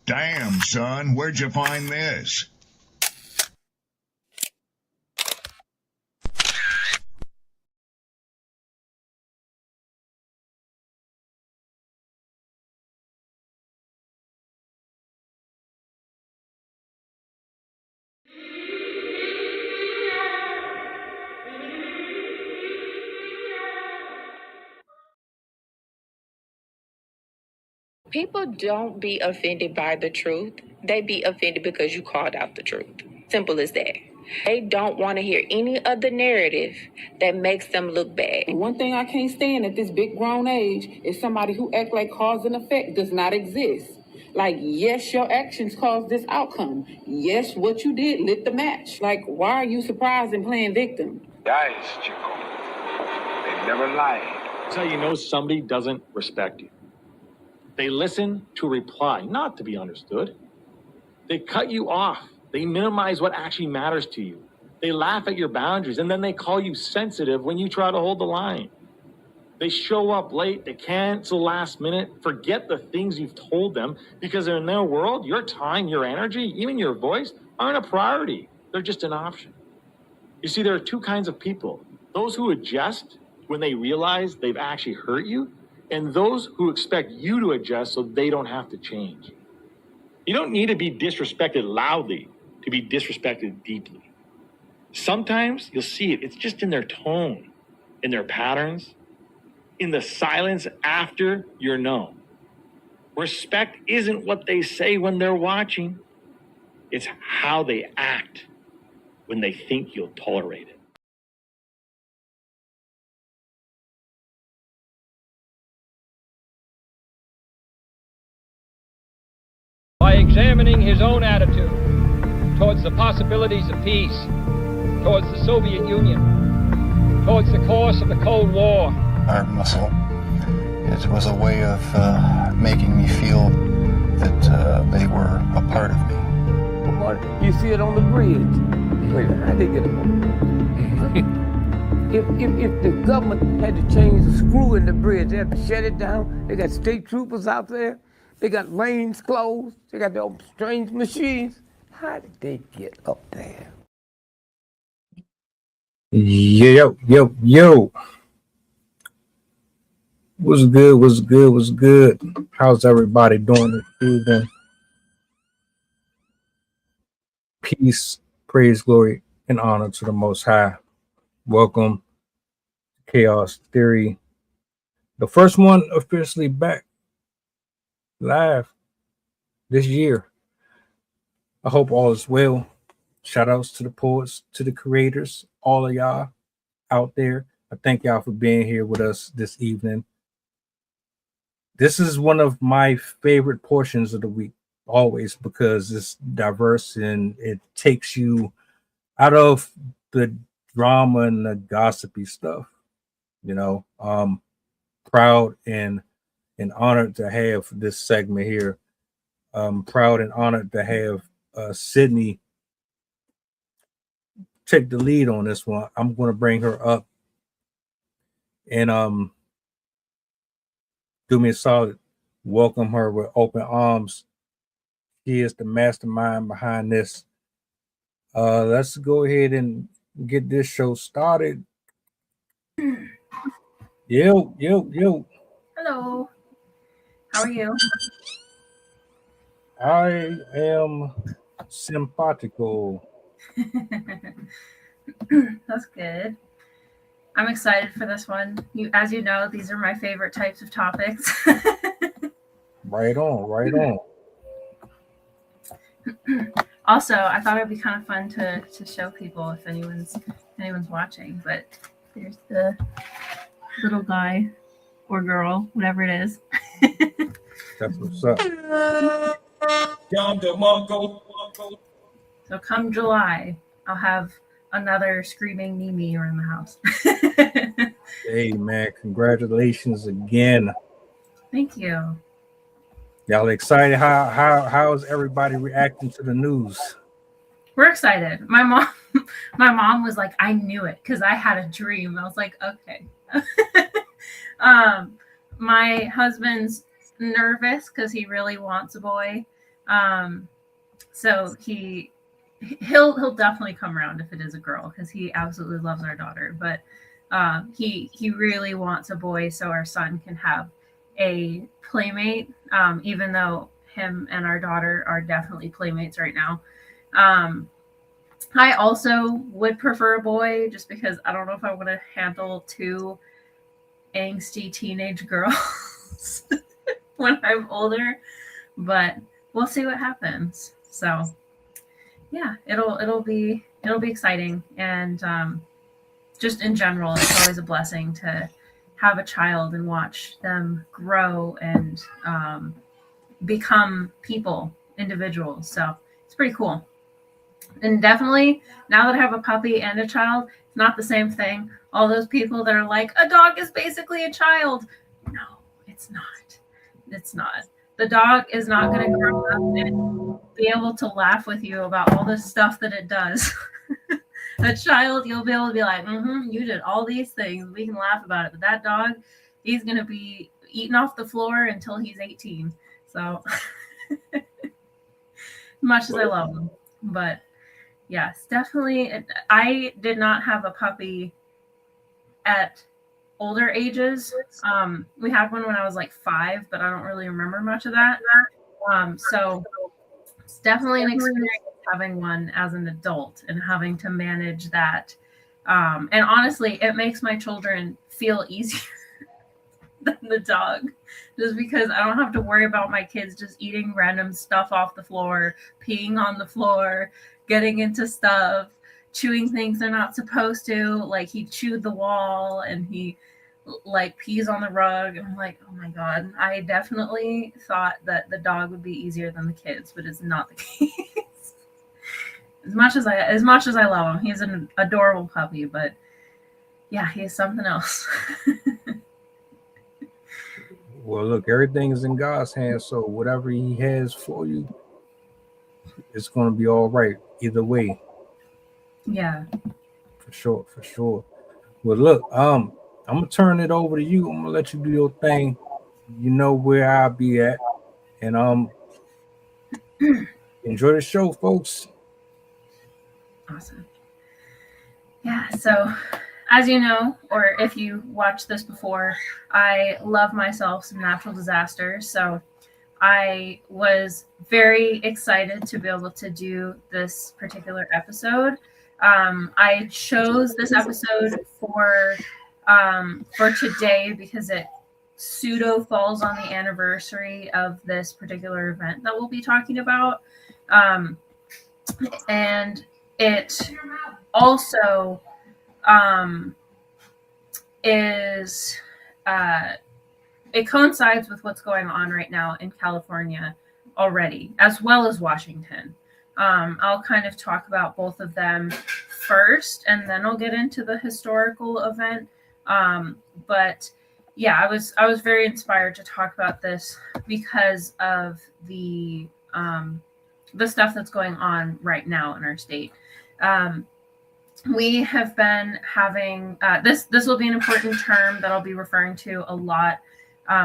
Damn, son, where'd you find this? People don't be offended by the truth. They be offended because you called out the truth. Simple as that. They don't want to hear any other narrative that makes them look bad. One thing I can't stand at this big grown age is somebody who act like cause and effect does not exist. Like, yes, your actions caused this outcome. Yes, what you did lit the match. Like, why are you surprised and playing victim? Guys, Chico, they never lie. That's how you know somebody doesn't respect you. They listen to reply, not to be understood. They cut you off. They minimize what actually matters to you. They laugh at your boundaries, and then they call you sensitive when you try to hold the line. They show up late, they cancel last minute, forget the things you've told them, because in their world, your time, your energy, even your voice aren't a priority. They're just an option. You see, there are two kinds of people. Those who adjust when they realize they've actually hurt you, and those who expect you to adjust so they don't have to change. You don't need to be disrespected loudly to be disrespected deeply. Sometimes you'll see it. It's just in their tone, in their patterns, in the silence after you're no. Respect isn't what they say when they're watching. It's how they act when they think you'll tolerate it. By examining his own attitude towards the possibilities of peace, towards the Soviet Union, towards the course of the Cold War. Art muscle. It was a way of making me feel that they were a part of me. You see it on the bridge. Wait, how they get it? If the government had to change the screw in the bridge, they had to shut it down. They got state troopers out there. They got lanes closed. They got their strange machines. How did they get up there? Yo. What's good? How's everybody doing this evening? Peace, praise, glory, and honor to the Most High. Welcome to Chaos Theory. The first one officially back live this year. I hope all is well. Shout outs to the poets, to the creators, all of y'all out there. I thank y'all for being here with us this evening. This is one of my favorite portions of the week, always, because it's diverse and it takes you out of the drama and the gossipy stuff. You know, proud and honored to have this segment here. Proud and honored to have Sydney take the lead on this one. I'm going to bring her up and do me a solid. Welcome her with open arms. She is the mastermind behind this. Let's go ahead and get this show started. Yo. Hello. How are you? I am simpatico. That's good. I'm excited for this one. As you know, these are my favorite types of topics. Right on. Also, I thought it'd be kind of fun to show people if anyone's watching. But there's the little guy or girl, whatever it is. That's what's up. So come July, I'll have another screaming Mimi around the house. Hey man, congratulations again. Thank you. Y'all excited? How is everybody reacting to the news? We're excited. My mom was like, I knew it because I had a dream. I was like, okay. My husband's nervous because he really wants a boy. So he'll definitely come around if it is a girl, because he absolutely loves our daughter. But he really wants a boy, so our son can have a playmate. Even though him and our daughter are definitely playmates right now. I also would prefer a boy, just because I don't know if I want to handle two angsty teenage girls when I'm older, but we'll see what happens. So yeah, it'll be exciting, and just in general, it's always a blessing to have a child and watch them grow and become people, individuals. So it's pretty cool. And definitely, now that I have a puppy and a child, it's not the same thing. All those people that are like, a dog is basically a child. No, it's not. It's not. The dog is not going to grow up and be able to laugh with you about all the stuff that it does. A child, you'll be able to be like, you did all these things. We can laugh about it. But that dog, he's going to be eating off the floor until he's 18. So, much as I love him. But yes, definitely. I did not have a puppy at older ages. We had one when I was like 5, but I don't really remember much of that. So it's definitely an experience having one as an adult and having to manage that. And honestly, it makes my children feel easier than the dog, just because I don't have to worry about my kids just eating random stuff off the floor, peeing on the floor, getting into stuff, chewing things they're not supposed to. Like, he chewed the wall and he like pees on the rug, and I'm like, oh my god. I definitely thought that the dog would be easier than the kids, but it's not the case. As much as I love him, he's an adorable puppy, but yeah, he's something else. Well, look, everything is in God's hands, so whatever He has for you, it's going to be all right either way. Yeah, for sure. Well, look, I'm gonna turn it over to you. I'm gonna let you do your thing. You know where I'll be at, and enjoy the show, folks. Awesome. Yeah, so as you know, or if you watched this before, I love myself some natural disasters. So I was very excited to be able to do this particular episode. I chose this episode for today because it pseudo falls on the anniversary of this particular event that we'll be talking about. And it also it coincides with what's going on right now in California already, as well as Washington. I'll kind of talk about both of them first, and then I'll get into the historical event. But yeah, I was very inspired to talk about this because of the stuff that's going on right now in our state. We have been having this will be an important term that I'll be referring to a lot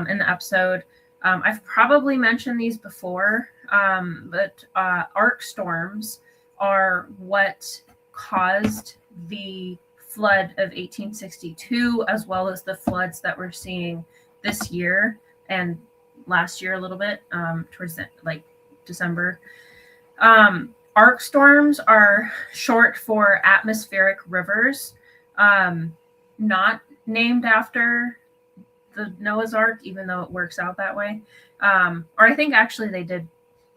in the episode. I've probably mentioned these before, but arc storms are what caused the flood of 1862, as well as the floods that we're seeing this year and last year a little bit, towards the, like December. Arc storms are short for atmospheric rivers, not named after the Noah's Ark, even though it works out that way. Or I think actually they did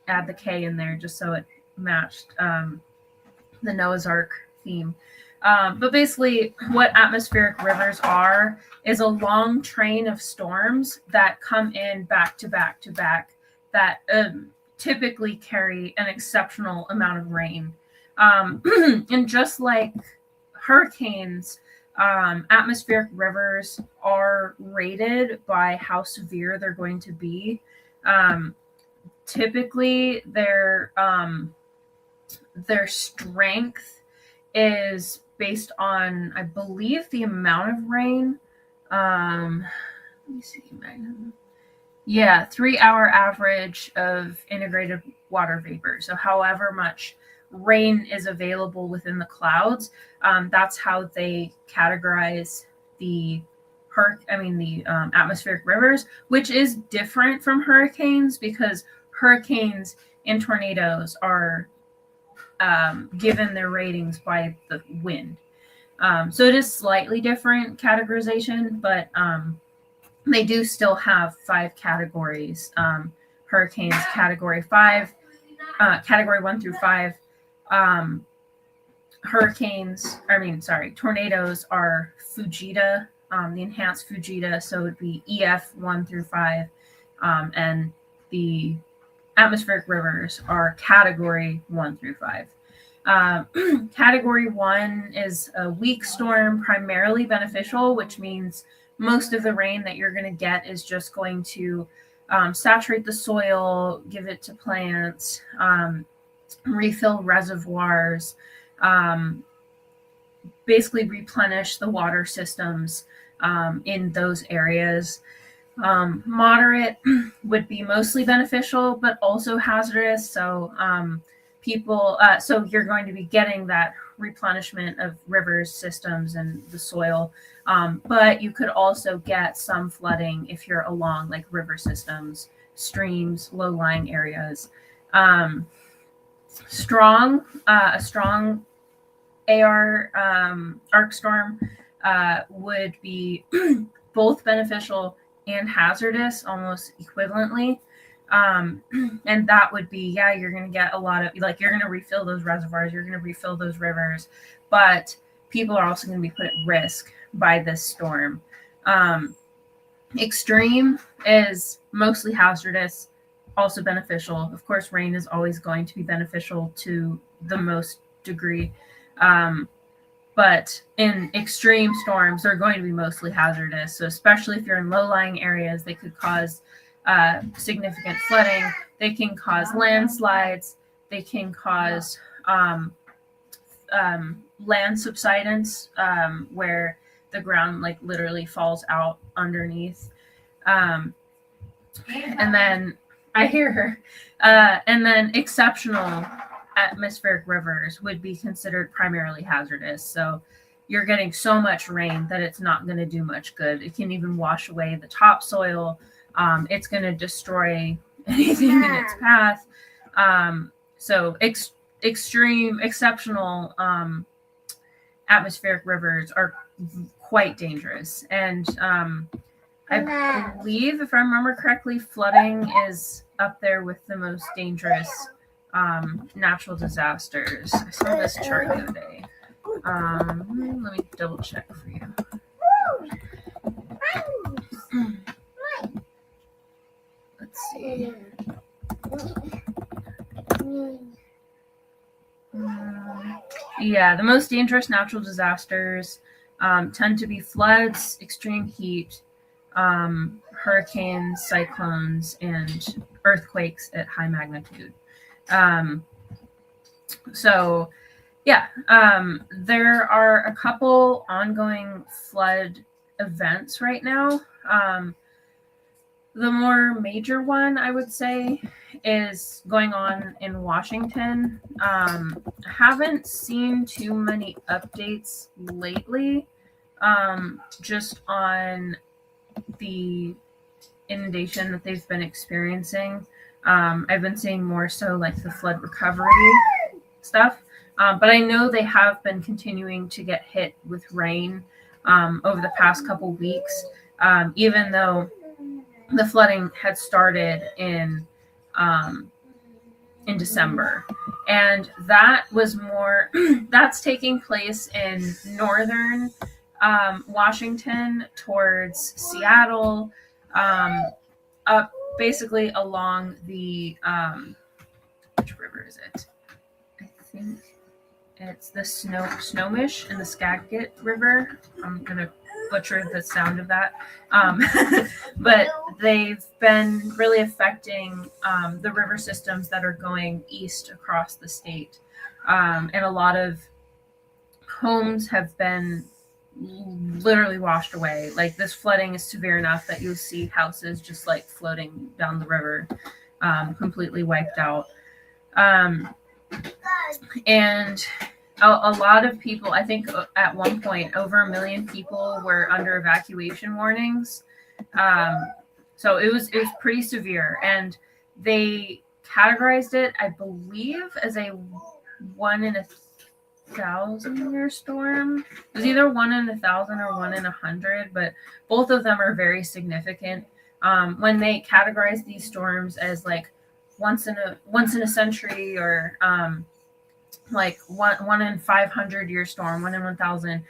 add the K in there just so it matched the Noah's Ark theme. But basically what atmospheric rivers are is a long train of storms that come in back to back to back that typically carry an exceptional amount of rain. And just like hurricanes, atmospheric rivers are rated by how severe they're going to be. Typically, their strength is based on, I believe, the amount of rain. Let me see. Yeah, 3 hour average of integrated water vapor. So however much rain is available within the clouds, that's how they categorize the atmospheric rivers, which is different from hurricanes because hurricanes and tornadoes are given their ratings by the wind. So it is slightly different categorization, but they do still have 5 categories. Hurricanes, category 5, category 1 through 5. Tornadoes are Fujita, the enhanced Fujita, so it would be EF 1 through 5. And the atmospheric rivers are category 1 through 5. Category 1 is a weak storm, primarily beneficial, which means most of the rain that you're going to get is just going to saturate the soil, give it to plants, refill reservoirs, basically replenish the water systems in those areas. Moderate would be mostly beneficial, but also hazardous. So so you're going to be getting that replenishment of rivers, systems, and the soil. But you could also get some flooding if you're along like river systems, streams, low-lying areas. A strong AR arc storm would be both beneficial and hazardous almost equivalently. And that would be, you're going to get a lot of, like, you're going to refill those reservoirs, you're going to refill those rivers, but people are also going to be put at risk by this storm. Extreme is mostly hazardous, also beneficial. Of course, rain is always going to be beneficial to the most degree. But in extreme storms, they're going to be mostly hazardous. So especially if you're in low-lying areas, they could cause significant flooding. They can cause landslides. They can cause land subsidence, where the ground like literally falls out underneath. And then I hear her. And then exceptional atmospheric rivers would be considered primarily hazardous. So you're getting so much rain that it's not going to do much good. It can even wash away the topsoil. It's going to destroy anything in its path. So exceptional atmospheric rivers are quite dangerous. And I believe, if I remember correctly, flooding is up there with the most dangerous natural disasters. I saw this chart the other day. Let me double check for you. Let's see. The most dangerous natural disasters tend to be floods, extreme heat, hurricanes, cyclones, and earthquakes at high magnitude. There are a couple ongoing flood events right now. The more major one, I would say, is going on in Washington. Haven't seen too many updates lately, just on the inundation that they've been experiencing. I've been seeing more so like the flood recovery stuff, but I know they have been continuing to get hit with rain over the past couple weeks, even though the flooding had started in December. And that was more, that's taking place in northern Washington towards Seattle, up basically along the, which river is it? I think it's the Snohomish and the Skagit River. I'm going to butcher the sound of that. But they've been really affecting the river systems that are going east across the state. And a lot of homes have been literally washed away. Like this flooding is severe enough that you'll see houses just like floating down the river, completely wiped out. And a lot of people, I think at one point, over 1 million people were under evacuation warnings. So it was pretty severe, and they categorized it, I believe, as a 1 in 1,000 year storm. It was either 1 in 1,000 or 1 in 100, but both of them are very significant. When they categorize these storms as like once in a century, or like one in 500 year storm, 1 in 1,000.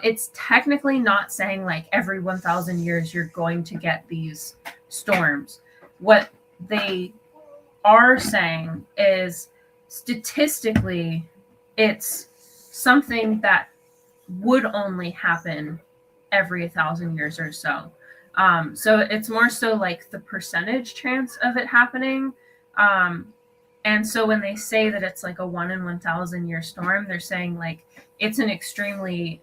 It's technically not saying like every 1,000 years you're going to get these storms. What they are saying is statistically, it's something that would only happen every 1,000 years or so. So it's more so like the percentage chance of it happening. And so when they say that it's like a 1 in 1,000 year storm, they're saying like it's an extremely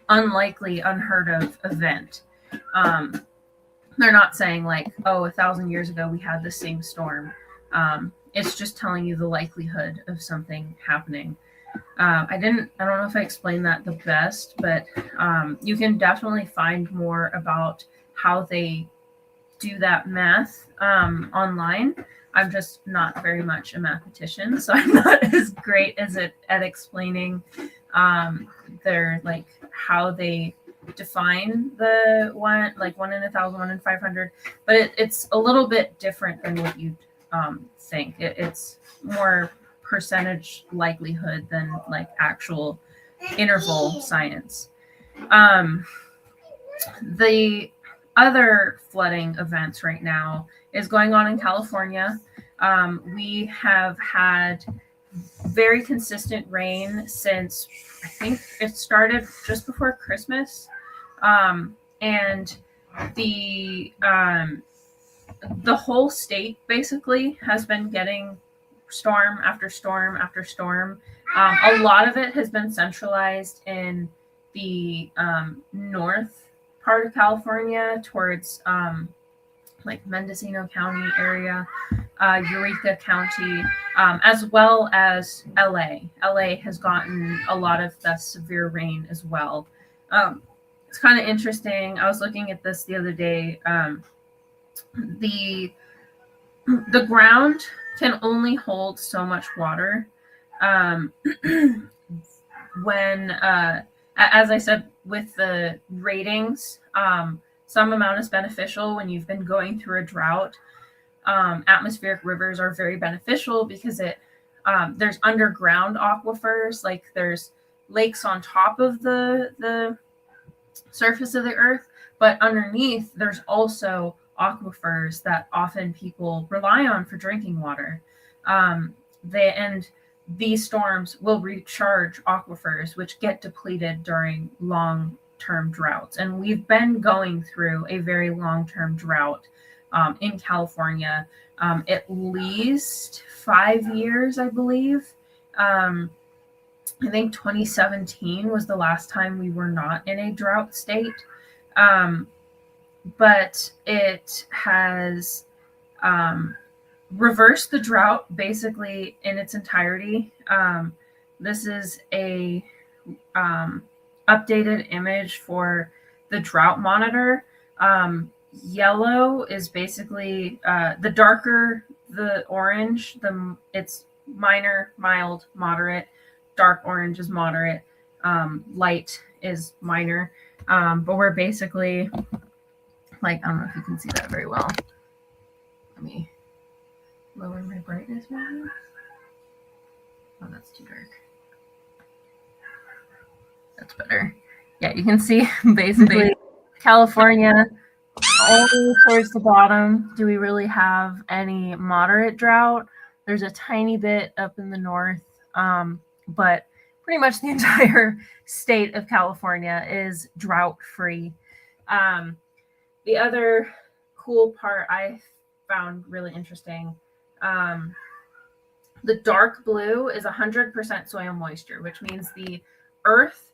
unlikely, unheard of event. They're not saying like, oh, 1,000 years ago we had the same storm. It's just telling you the likelihood of something happening. I don't know if I explained that the best, but you can definitely find more about how they do that math online. I'm just not very much a mathematician, so I'm not as great as at explaining their like how they define the 1 in 1,000, 1 in 500. But it's a little bit different than what you'd think. It's more percentage likelihood than like actual interval science. The other flooding events right now is going on in California. We have had very consistent rain since I think it started just before Christmas. And the whole state basically has been getting storm after storm after storm. A lot of it has been centralized in the north part of California towards like Mendocino County area, Eureka County, as well as LA. LA has gotten a lot of the severe rain as well. It's kind of interesting. I was looking at this the other day. The ground can only hold so much water. When, as I said, with the ratings, some amount is beneficial when you've been going through a drought. Atmospheric rivers are very beneficial because there's underground aquifers, like there's lakes on top of the surface of the earth, but underneath there's also aquifers that often people rely on for drinking water. These storms will recharge aquifers, which get depleted during long-term droughts. And we've been going through a very long-term drought in California, at least 5 years, I believe. I think 2017 was the last time we were not in a drought state. But it has reversed the drought basically in its entirety. This is a updated image for the drought monitor. Yellow is basically the darker the orange, it's minor, mild, moderate. Dark orange is moderate. Light is minor. But we're basically like, I don't know if you can see that very well. Let me lower my brightness maybe. Oh, that's too dark. That's better. Yeah, you can see basically California only towards the bottom. Do we really have any moderate drought? There's a tiny bit up in the north, but pretty much the entire state of California is drought free. The other cool part I found really interesting, the dark blue is 100% soil moisture, which means the earth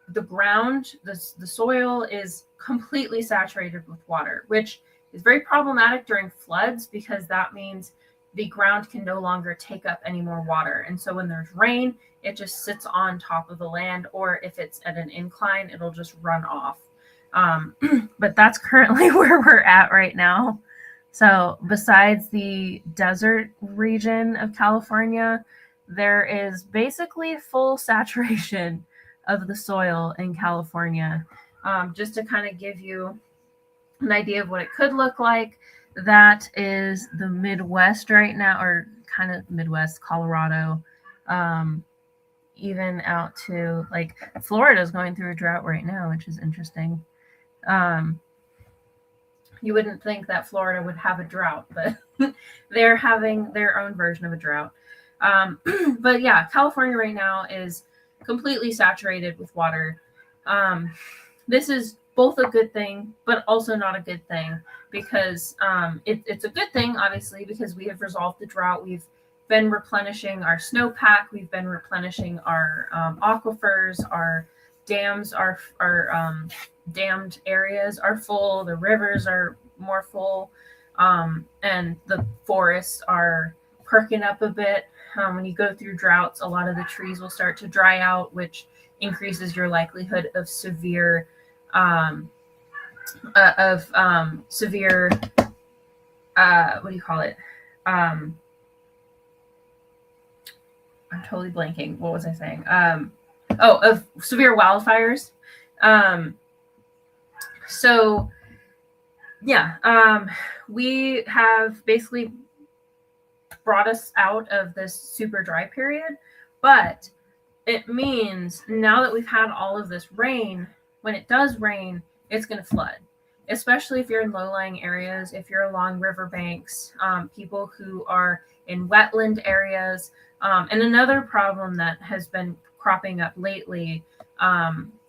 the ground, the soil is completely saturated with water, which is very problematic during floods because that means the ground can no longer take up any more water. And so when there's rain, it just sits on top of the land, or if it's at an incline, it'll just run off. But that's currently where we're at right now. So besides the desert region of California, there is basically full saturation of the soil in California. Just to kind of give you an idea of what it could look like, that is the Midwest right now, or kind of Midwest, Colorado, even out to like Florida is going through a drought right now, which is interesting. You wouldn't think that Florida would have a drought, but they're having their own version of a drought. But yeah, California right now is completely saturated with water. This is both a good thing, but also not a good thing, because it's a good thing, obviously, because we have resolved the drought. We've been replenishing our snowpack. We've been replenishing our aquifers. Our dams, our dammed areas are full. The rivers are more full, and the forests are perking up a bit. When you go through droughts, a lot of the trees will start to dry out, which increases your likelihood of severe severe what do you call it? I'm totally blanking. What was I saying? Of severe wildfires. So yeah, we have basically brought us out of this super dry period, but it means now that we've had all of this rain, when it does rain, it's going to flood, especially if you're in low-lying areas, if you're along riverbanks, people who are in wetland areas. And another problem that has been cropping up lately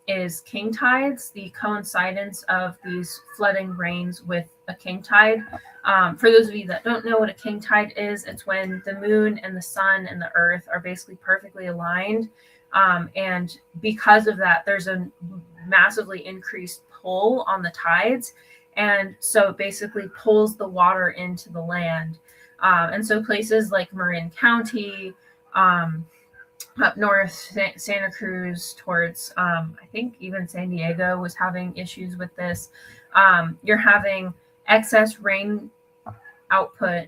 is king tides, the coincidence of these flooding rains with a king tide. For those of you that don't know what a king tide is, it's when the moon and the sun and the earth are basically perfectly aligned. And because of that, there's a massively increased pull on the tides. And so it basically pulls the water into the land. And so places like Marin County, up north, Santa Cruz towards, I think even San Diego was having issues with this. You're having excess rain output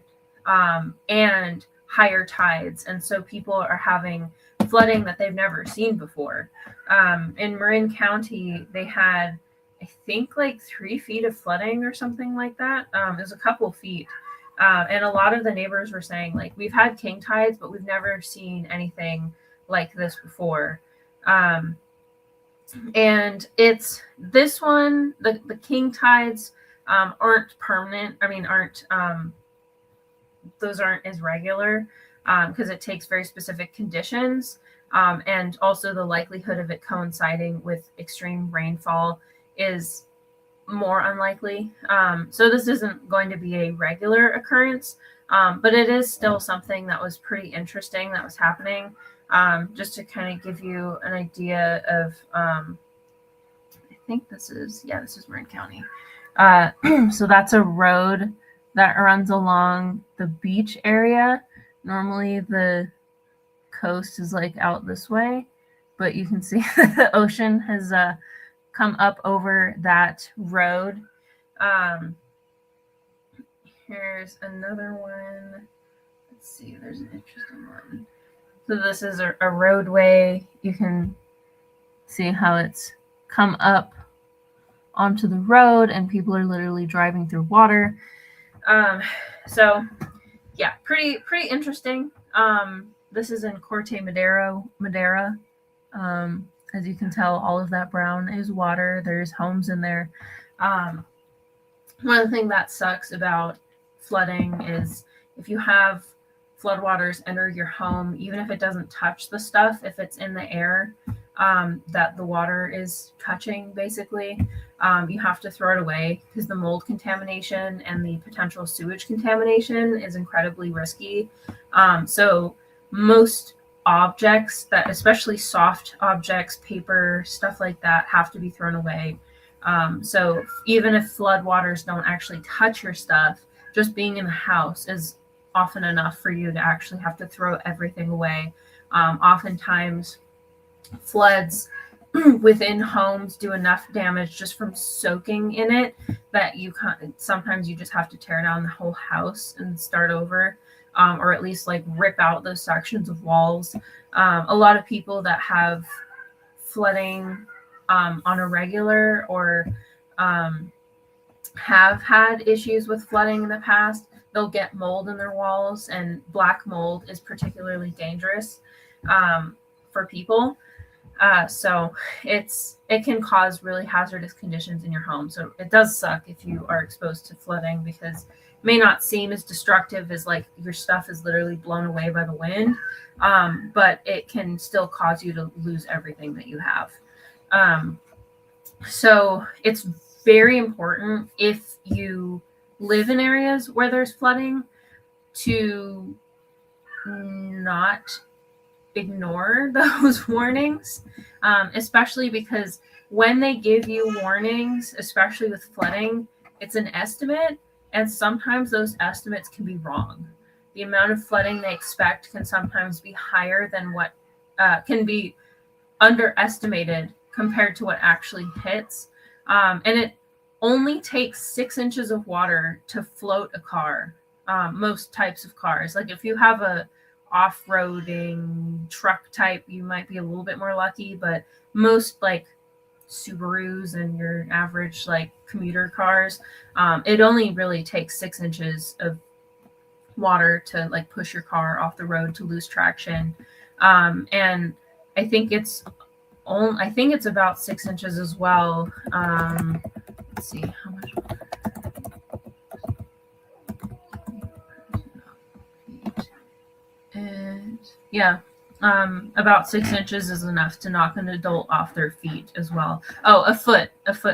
and higher tides. And so people are having flooding that they've never seen before. In Marin County, they had, I think, like 3 feet of flooding or something like that. It was a couple feet. And a lot of the neighbors were saying, like, we've had king tides, but we've never seen anything like this before. And it's this one, the king tides aren't permanent. I mean, those aren't as regular because it takes very specific conditions. And also the likelihood of it coinciding with extreme rainfall is more unlikely. So this isn't going to be a regular occurrence, but it is still something that was pretty interesting that was happening. Just to kind of give you an idea of, I think this is Marin County. So that's a road that runs along the beach area. Normally the coast is like out this way, but you can see that the ocean has come up over that road. Here's another one. Let's see, there's an interesting one. So this is a roadway. You can see how it's come up onto the road and people are literally driving through water. So yeah, pretty interesting. This is in Corte Madera. As you can tell, all of that brown is water. There's homes in there. One of the things that sucks about flooding is if you have floodwaters enter your home, even if it doesn't touch the stuff, if it's in the air that the water is touching, basically, you have to throw it away because the mold contamination and the potential sewage contamination is incredibly risky. So most objects that, especially soft objects, paper, stuff like that, have to be thrown away. So even if floodwaters don't actually touch your stuff, just being in the house is often enough for you to actually have to throw everything away. Oftentimes, floods within homes do enough damage just from soaking in it that you can't, sometimes you just have to tear down the whole house and start over, or at least like rip out those sections of walls. A lot of people that have flooding on a regular or have had issues with flooding in the past, they'll get mold in their walls, and black mold is particularly dangerous for people. So it can cause really hazardous conditions in your home. So it does suck if you are exposed to flooding, because it may not seem as destructive as like your stuff is literally blown away by the wind, but it can still cause you to lose everything that you have. So it's very important, if you live in areas where there's flooding, to not ignore those warnings, especially because when they give you warnings, especially with flooding, it's an estimate, and sometimes those estimates can be wrong. The amount of flooding they expect can sometimes be higher than what can be underestimated compared to what actually hits. And it only takes 6 inches of water to float a car. Most types of cars, like if you have a off-roading truck type, you might be a little bit more lucky, but most like Subarus and your average like commuter cars, it only really takes 6 inches of water to like push your car off the road to lose traction. And I think it's about 6 inches as well. Let's see how much. And yeah, about 6 inches is enough to knock an adult off their feet as well. Oh, a foot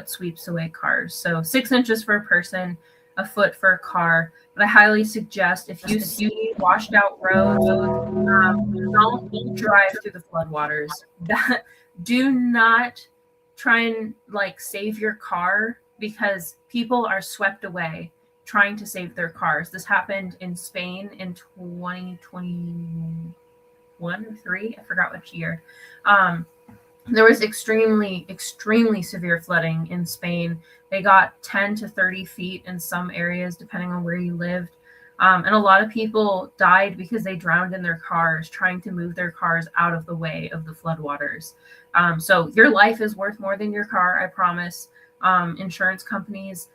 sweeps away cars. So 6 inches for a person, a foot for a car. But I highly suggest, if you see washed out roads, don't drive through the floodwaters. Do not try and like save your car, because people are swept away trying to save their cars. This happened in Spain in 2021 or 3, I forgot which year. There was extremely severe flooding in Spain. They got 10 to 30 feet in some areas, depending on where you lived. And a lot of people died because they drowned in their cars trying to move their cars out of the way of the floodwaters. So your life is worth more than your car, I promise. Insurance companies,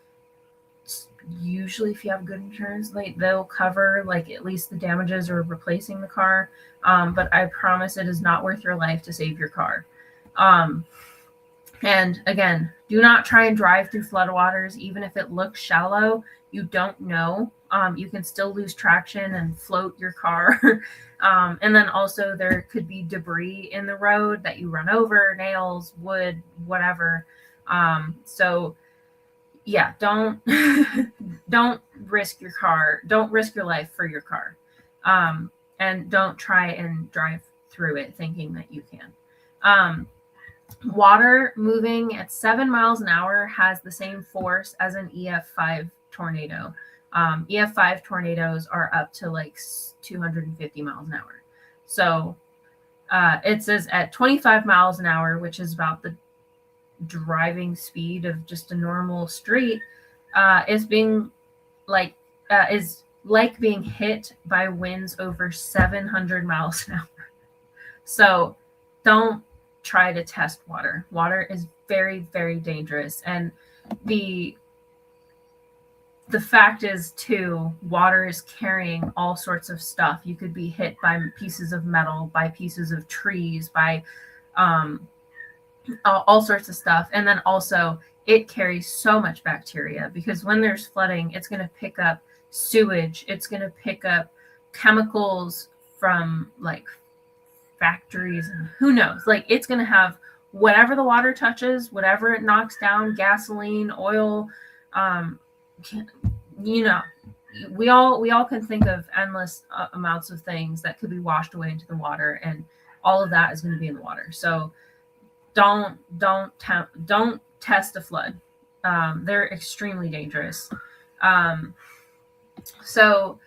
usually if you have good insurance, they'll cover like at least the damages or replacing the car. But I promise it is not worth your life to save your car. And again, do not try and drive through floodwaters, even if it looks shallow. You don't know. You can still lose traction and float your car. And then also there could be debris in the road that you run over, nails, wood, whatever. So yeah, don't risk your car. Don't risk your life for your car. And don't try and drive through it thinking that you can. Water moving at 7 miles an hour has the same force as an EF5 tornado. EF5 tornadoes are up to like 250 miles an hour. So it says at 25 miles an hour, which is about the driving speed of just a normal street, is like being hit by winds over 700 miles an hour. So don't try to test water. Water is very, very dangerous. And the fact is too, water is carrying all sorts of stuff. You could be hit by pieces of metal, by pieces of trees, by all sorts of stuff. And then also it carries so much bacteria, because when there's flooding, it's going to pick up sewage. It's going to pick up chemicals from like factories and who knows, like it's going to have whatever the water touches, whatever it knocks down, gasoline, oil, we all can think of endless amounts of things that could be washed away into the water, and all of that is going to be in the water. So don't test a flood. They're extremely dangerous. So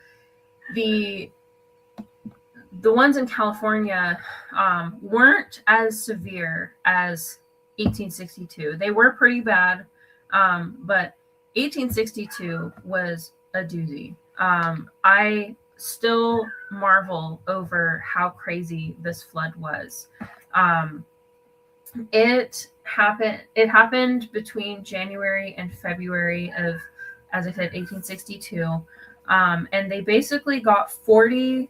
the ones in California weren't as severe as 1862. They were pretty bad, but 1862 was a doozy. I still marvel over how crazy this flood was. It happened between January and February of, as I said, 1862, and they basically got 40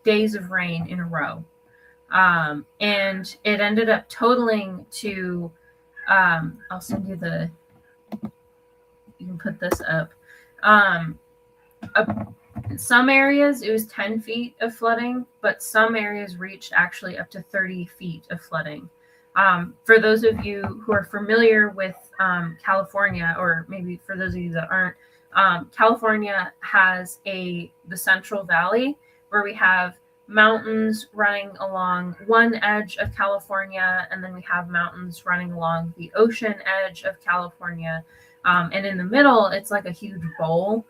days of rain in a row, and it ended up totaling to I'll send you the, you can put this up. In some areas it was 10 feet of flooding, but some areas reached actually up to 30 feet of flooding. For those of you who are familiar with California, or maybe for those of you that aren't, California has the Central Valley, where we have mountains running along one edge of California, and then we have mountains running along the ocean edge of California. And in the middle, it's like a huge bowl.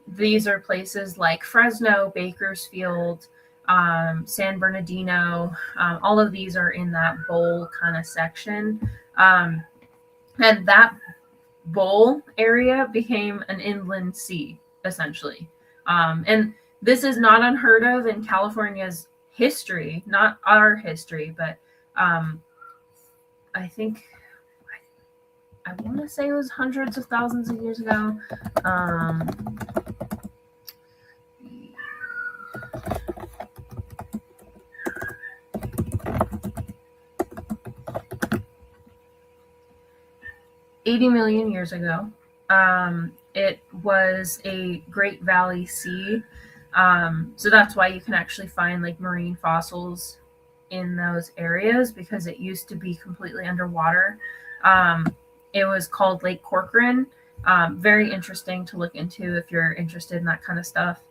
These are places like Fresno, Bakersfield, San Bernardino. All of these are in that bowl kind of section. And that bowl area became an inland sea, essentially. And this is not unheard of in California's history, not our history, but I think, I want to say it was hundreds of thousands of years ago. $80 million years ago. It was a Great Valley Sea. So that's why you can actually find like marine fossils in those areas, because it used to be completely underwater. It was called Lake Corcoran. Very interesting to look into if you're interested in that kind of stuff.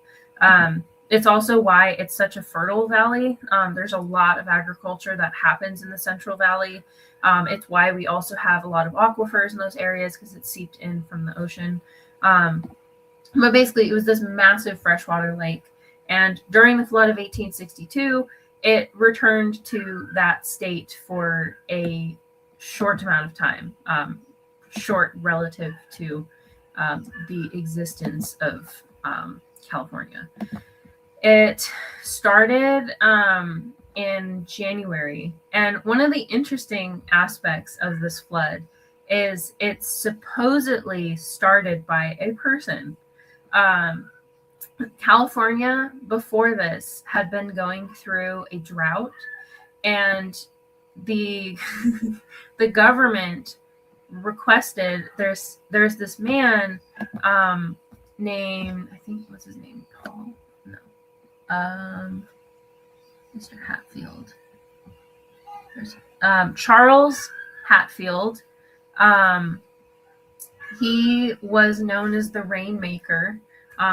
It's also why it's such a fertile valley. There's a lot of agriculture that happens in the Central Valley. It's why we also have a lot of aquifers in those areas, because it's seeped in from the ocean. But basically, it was this massive freshwater lake. And during the flood of 1862, it returned to that state for a short amount of time, short relative to the existence of California. It started in January. And one of the interesting aspects of this flood is it supposedly started by a person. California, before this, had been going through a drought, and the the government requested, there's this man named, I think, what's his name, Paul? No. Mr. Hatfield. There's Charles Hatfield. He was known as the Rainmaker,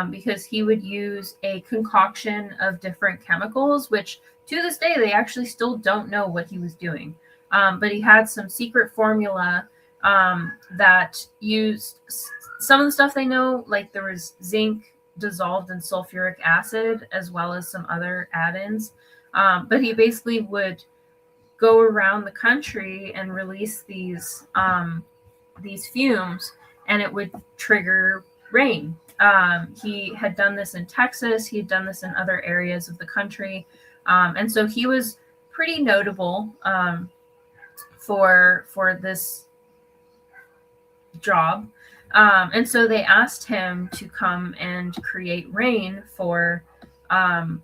because he would use a concoction of different chemicals, which to this day they actually still don't know what he was doing. But he had some secret formula that used some of the stuff they know, like there was zinc dissolved in sulfuric acid, as well as some other add-ins. But he basically would go around the country and release these fumes, and it would trigger rain. He had done this in Texas. He had done this in other areas of the country. And so he was pretty notable for this job. And so they asked him to come and create rain for, I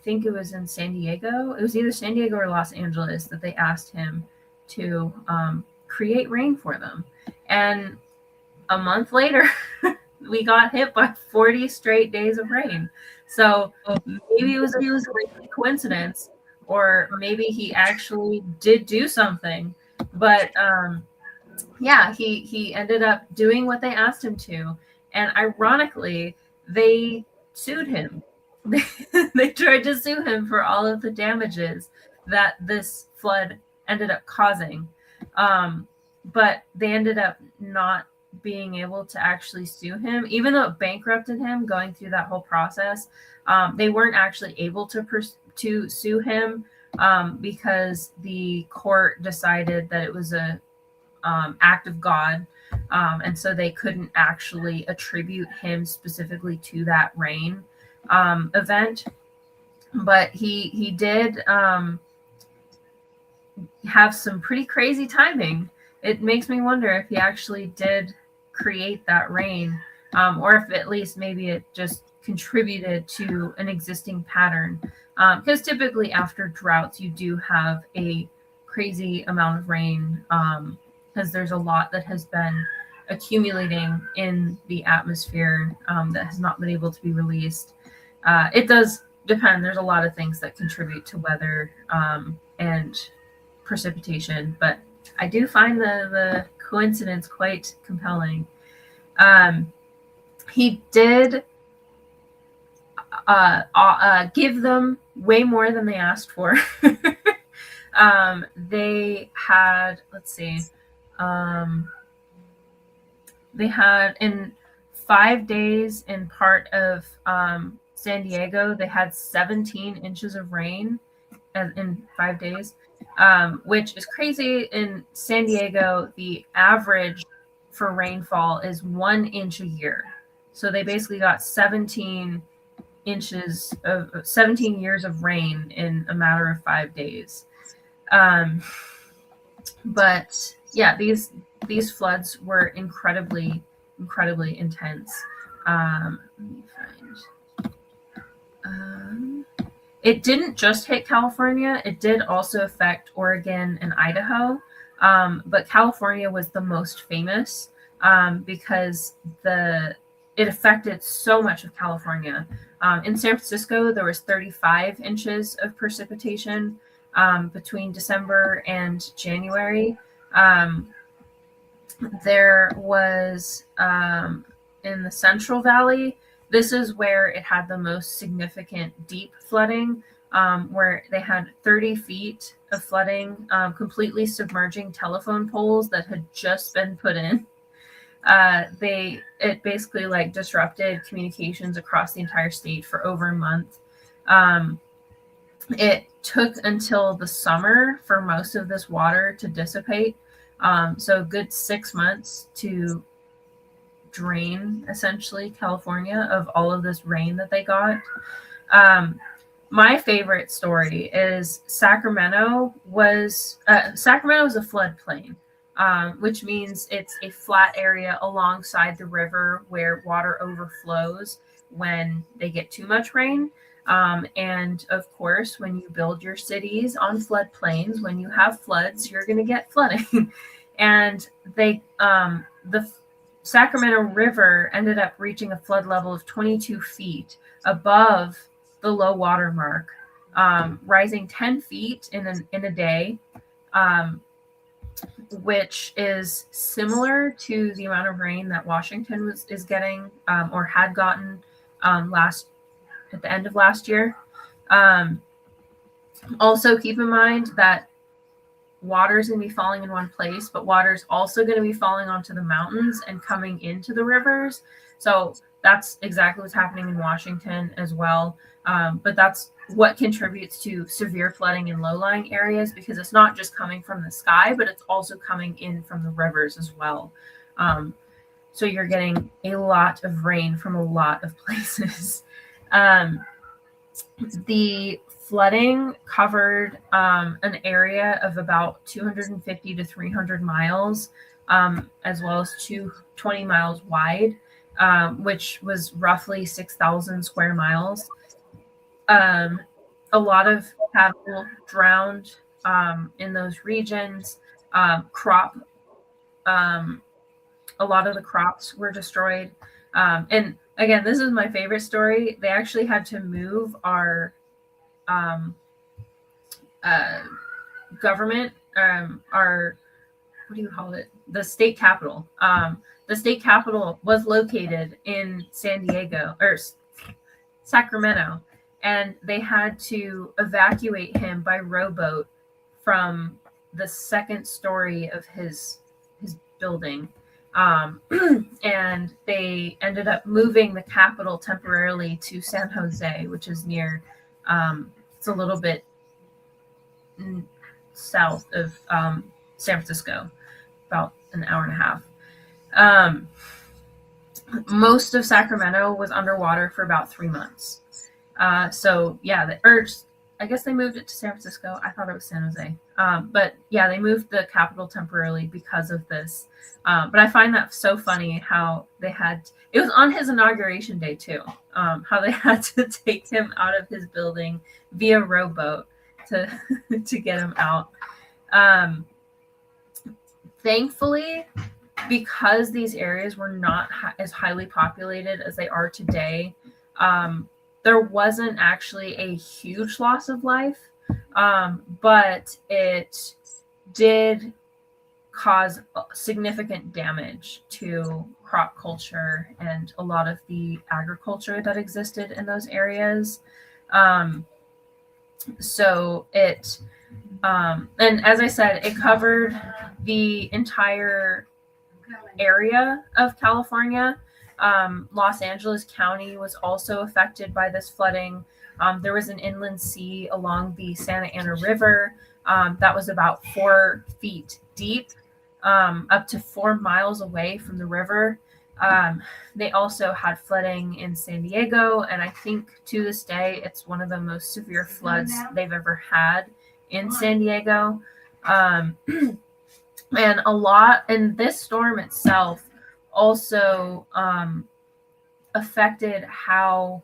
think it was in San Diego. It was either San Diego or Los Angeles that they asked him to create rain for them. And a month later, we got hit by 40 straight days of rain. So maybe it was a coincidence, or maybe he actually did do something. But yeah, he ended up doing what they asked him to. And ironically, they sued him. They tried to sue him for all of the damages that this flood ended up causing. But they ended up not being able to actually sue him, even though it bankrupted him going through that whole process. They weren't actually able to sue him because the court decided that it was a act of God, and so they couldn't actually attribute him specifically to that rain event. But he did have some pretty crazy timing. It makes me wonder if he actually did create that rain, or if at least maybe it just contributed to an existing pattern. Because typically after droughts, you do have a crazy amount of rain, because there's a lot that has been accumulating in the atmosphere that has not been able to be released. It does depend. There's a lot of things that contribute to weather and precipitation, but I do find the coincidence quite compelling. He did give them way more than they asked for. They had, let's see, they had in 5 days in part of San Diego, they had 17 inches of rain in 5 days, which is crazy. In San Diego, the average for rainfall is 1 inch a year. So they basically got 17 years of rain in a matter of 5 days. But yeah, these floods were incredibly intense. Let me find. It didn't just hit California. It did also affect Oregon and Idaho. But California was the most famous because it affected so much of California. In San Francisco, there was 35 inches of precipitation between December and January. There was in the Central Valley, this is where it had the most significant deep flooding, where they had 30 feet of flooding, completely submerging telephone poles that had just been put in. It basically like disrupted communications across the entire state for over a month. It took until the summer for most of this water to dissipate. So a good 6 months to drain essentially California of all of this rain that they got. My favorite story is Sacramento was a floodplain, which means it's a flat area alongside the river where water overflows when they get too much rain. And of course, when you build your cities on floodplains, when you have floods, you're going to get flooding. And the Sacramento River ended up reaching a flood level of 22 feet above the low water mark, rising 10 feet in a day, which is similar to the amount of rain that Washington is getting or had gotten at the end of last year. Also, keep in mind that water is going to be falling in one place, but water is also going to be falling onto the mountains and coming into the rivers. So that's exactly what's happening in Washington as well. But that's what contributes to severe flooding in low-lying areas, because it's not just coming from the sky, but it's also coming in from the rivers as well. So you're getting a lot of rain from a lot of places. The flooding covered an area of about 250 to 300 miles, as well as 20 miles wide, which was roughly 6,000 square miles. A lot of cattle drowned in those regions. A lot of the crops were destroyed. And again, this is my favorite story. They actually had to move our government, what do you call it? The state capital. the state capitol was located in San Diego or Sacramento, and they had to evacuate him by rowboat from the second story of his building. And they ended up moving the capital temporarily to San Jose, which is near, it's a little bit south of San Francisco, about an hour and a half. Most of Sacramento was underwater for about 3 months. So yeah, I guess they moved it to San Francisco. I thought it was San Jose. But yeah, they moved the capital temporarily because of this. But I find that so funny how it was on his inauguration day too, how they had to take him out of his building via rowboat to get him out. Thankfully, because these areas were not as highly populated as they are today, there wasn't actually a huge loss of life, but it did cause significant damage to crop culture and a lot of the agriculture that existed in those areas. So it, and as I said, it covered the entire area of California. Los Angeles County was also affected by this flooding. There was an inland sea along the Santa Ana River that was about 4 feet deep, up to 4 miles away from the river. They also had flooding in San Diego, and I think to this day it's one of the most severe floods they've ever had in San Diego. And this storm itself also affected how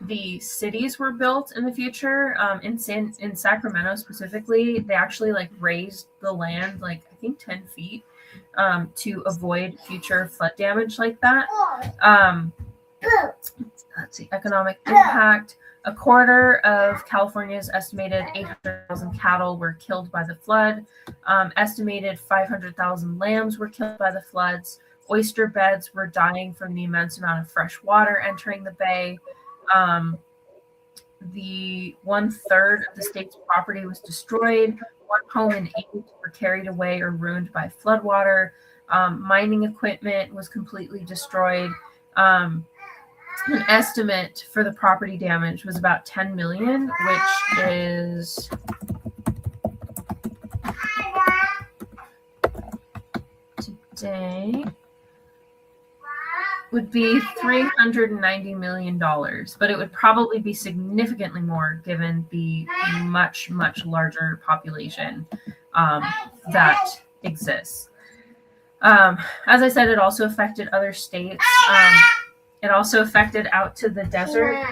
the cities were built in the future. In Sacramento specifically, they actually raised the land I think 10 feet to avoid future flood damage like that. Let's see, economic impact. A quarter of California's estimated 800,000 cattle were killed by the flood. Estimated 500,000 lambs were killed by the floods. Oyster beds were dying from the immense amount of fresh water entering the bay. The 1/3 of the state's property was destroyed. 1 home in 8 were carried away or ruined by floodwater. Mining equipment was completely destroyed. An estimate for the property damage was about 10 million, which is today would be $390 million, but it would probably be significantly more given the much, much larger population that exists. As I said, it also affected other states. It also affected out to the desert.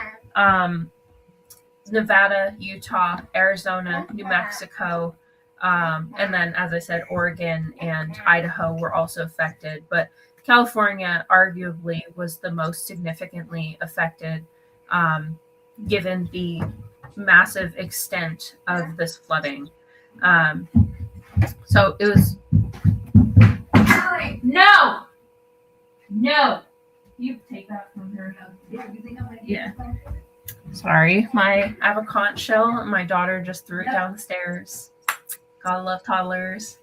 Nevada, Utah, Arizona, New Mexico, and then, as I said, Oregon and Idaho were also affected. But California arguably was the most significantly affected, given the massive extent of this flooding. So it was... No! You take that from her. Yeah. Sorry. I have a conch shell and my daughter just threw it down the stairs. Gotta love toddlers.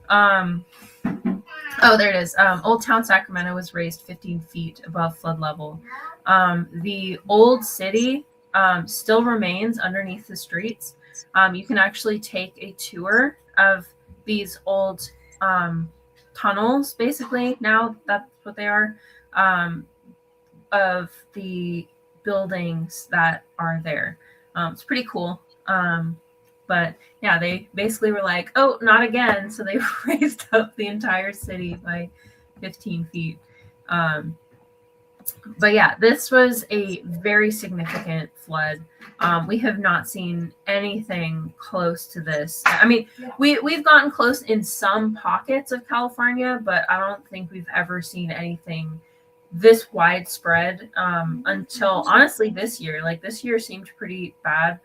Oh, there it is. Old Town Sacramento was raised 15 feet above flood level. The old city still remains underneath the streets. You can actually take a tour of these old tunnels, basically. Now that's what they are. Of the buildings that are there. It's pretty cool. But yeah, they basically were like, oh, not again. So they raised up the entire city by 15 feet. But yeah, this was a very significant flood. We have not seen anything close to this. I mean, we've gotten close in some pockets of California, but I don't think we've ever seen anything this widespread until honestly this year. This year seemed pretty bad.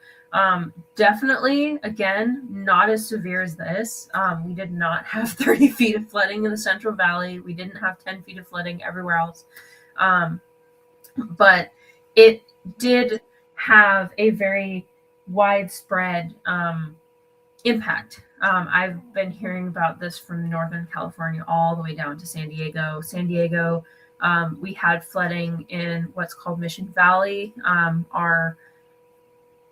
Definitely, again, not as severe as this. We did not have 30 feet of flooding in the Central Valley. We didn't have 10 feet of flooding everywhere else. But it did have a very widespread impact. I've been hearing about this from Northern California all the way down to San Diego. San Diego, we had flooding in what's called Mission Valley. Our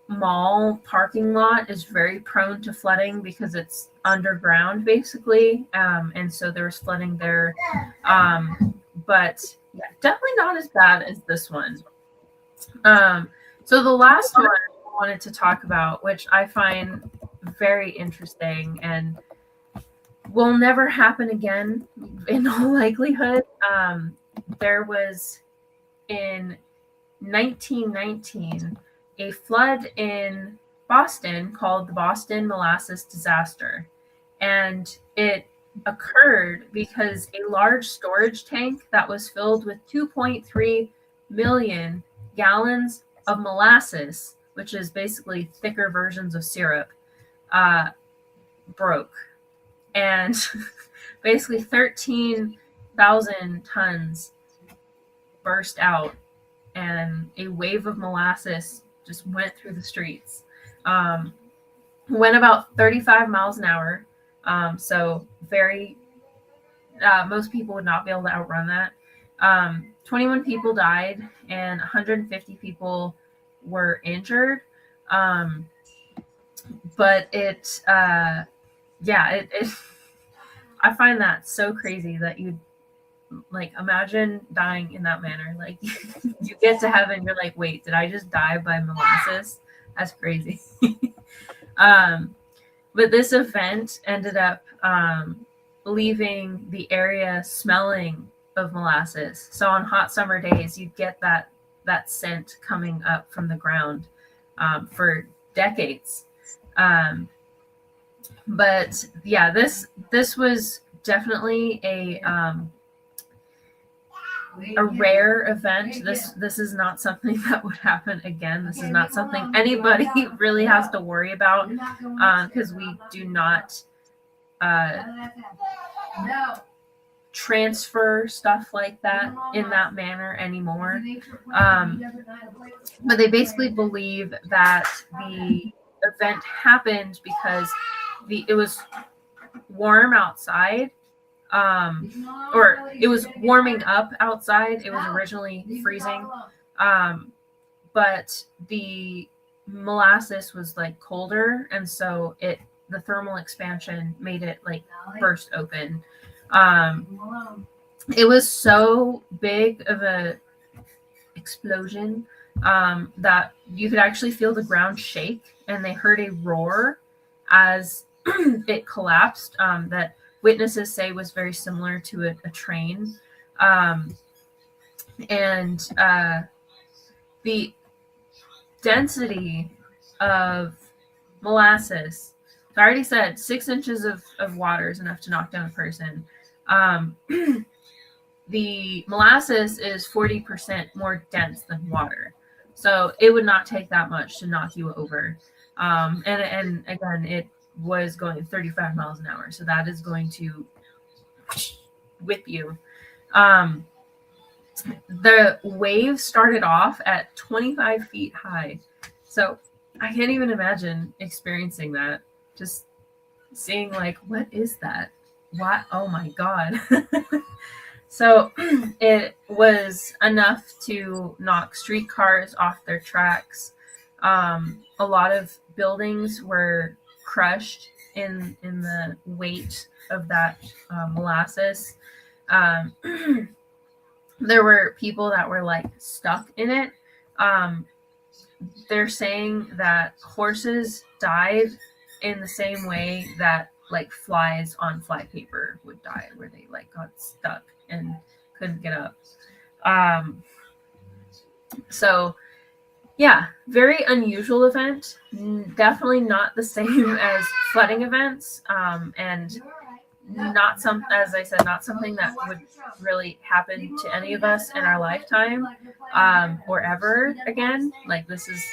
mall parking lot is very prone to flooding because it's underground basically, and so there was flooding there, but yeah, definitely not as bad as this one. So the last one I wanted to talk about, which I find very interesting and will never happen again in all likelihood, there was in 1919 a flood in Boston called the Boston Molasses Disaster. And it occurred because a large storage tank that was filled with 2.3 million gallons of molasses, which is basically thicker versions of syrup, broke. And basically 13,000 tons burst out, and a wave of molasses just went through the streets. Went about 35 miles an hour. So very, most people would not be able to outrun that. 21 people died and 150 people were injured. But it, I find that so crazy that you'd, like, imagine dying in that manner. Like, you get to heaven, you're like, wait, did I just die by molasses? That's crazy. But this event ended up leaving the area smelling of molasses. So on hot summer days, you get that scent coming up from the ground for decades. But yeah, this was definitely a rare event. This is not something that would happen again. This is not something anybody really has to worry about, because we do not transfer stuff like that in that manner anymore. But they basically believe that the event happened because it was warm outside, or it was warming up outside. It was originally freezing, but the molasses was like colder, and so the thermal expansion made it like burst open. It was so big of a explosion that you could actually feel the ground shake, and they heard a roar as it collapsed, that witnesses say was very similar to a train. And the density of molasses, so I already said 6 inches of water is enough to knock down a person. The molasses is 40% more dense than water. So it would not take that much to knock you over. And again, it was going 35 miles an hour. So that is going to whip you. The wave started off at 25 feet high. So I can't even imagine experiencing that. Just seeing like, what is that? What? Oh my God. So it was enough to knock streetcars off their tracks. A lot of buildings were crushed in the weight of that molasses. There were people that were like stuck in it. They're saying that horses died in the same way that like flies on flypaper would die, where they like got stuck and couldn't get up. So yeah, very unusual event. Definitely not the same as flooding events, and not as I said, not something that would really happen to any of us in our lifetime, or ever again. Like, this is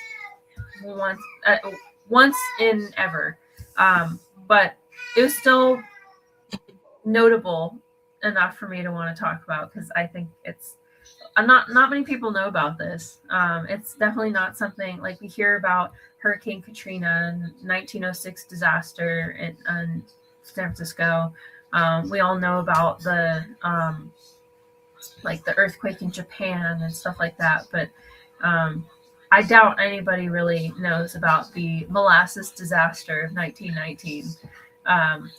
once in ever. But it was still notable enough for me to want to talk about because I think it's not many people know about this. It's definitely not something like we hear about Hurricane Katrina and 1906 disaster in San Francisco. We all know about the like the earthquake in Japan and stuff like that, but I doubt anybody really knows about the molasses disaster of 1919.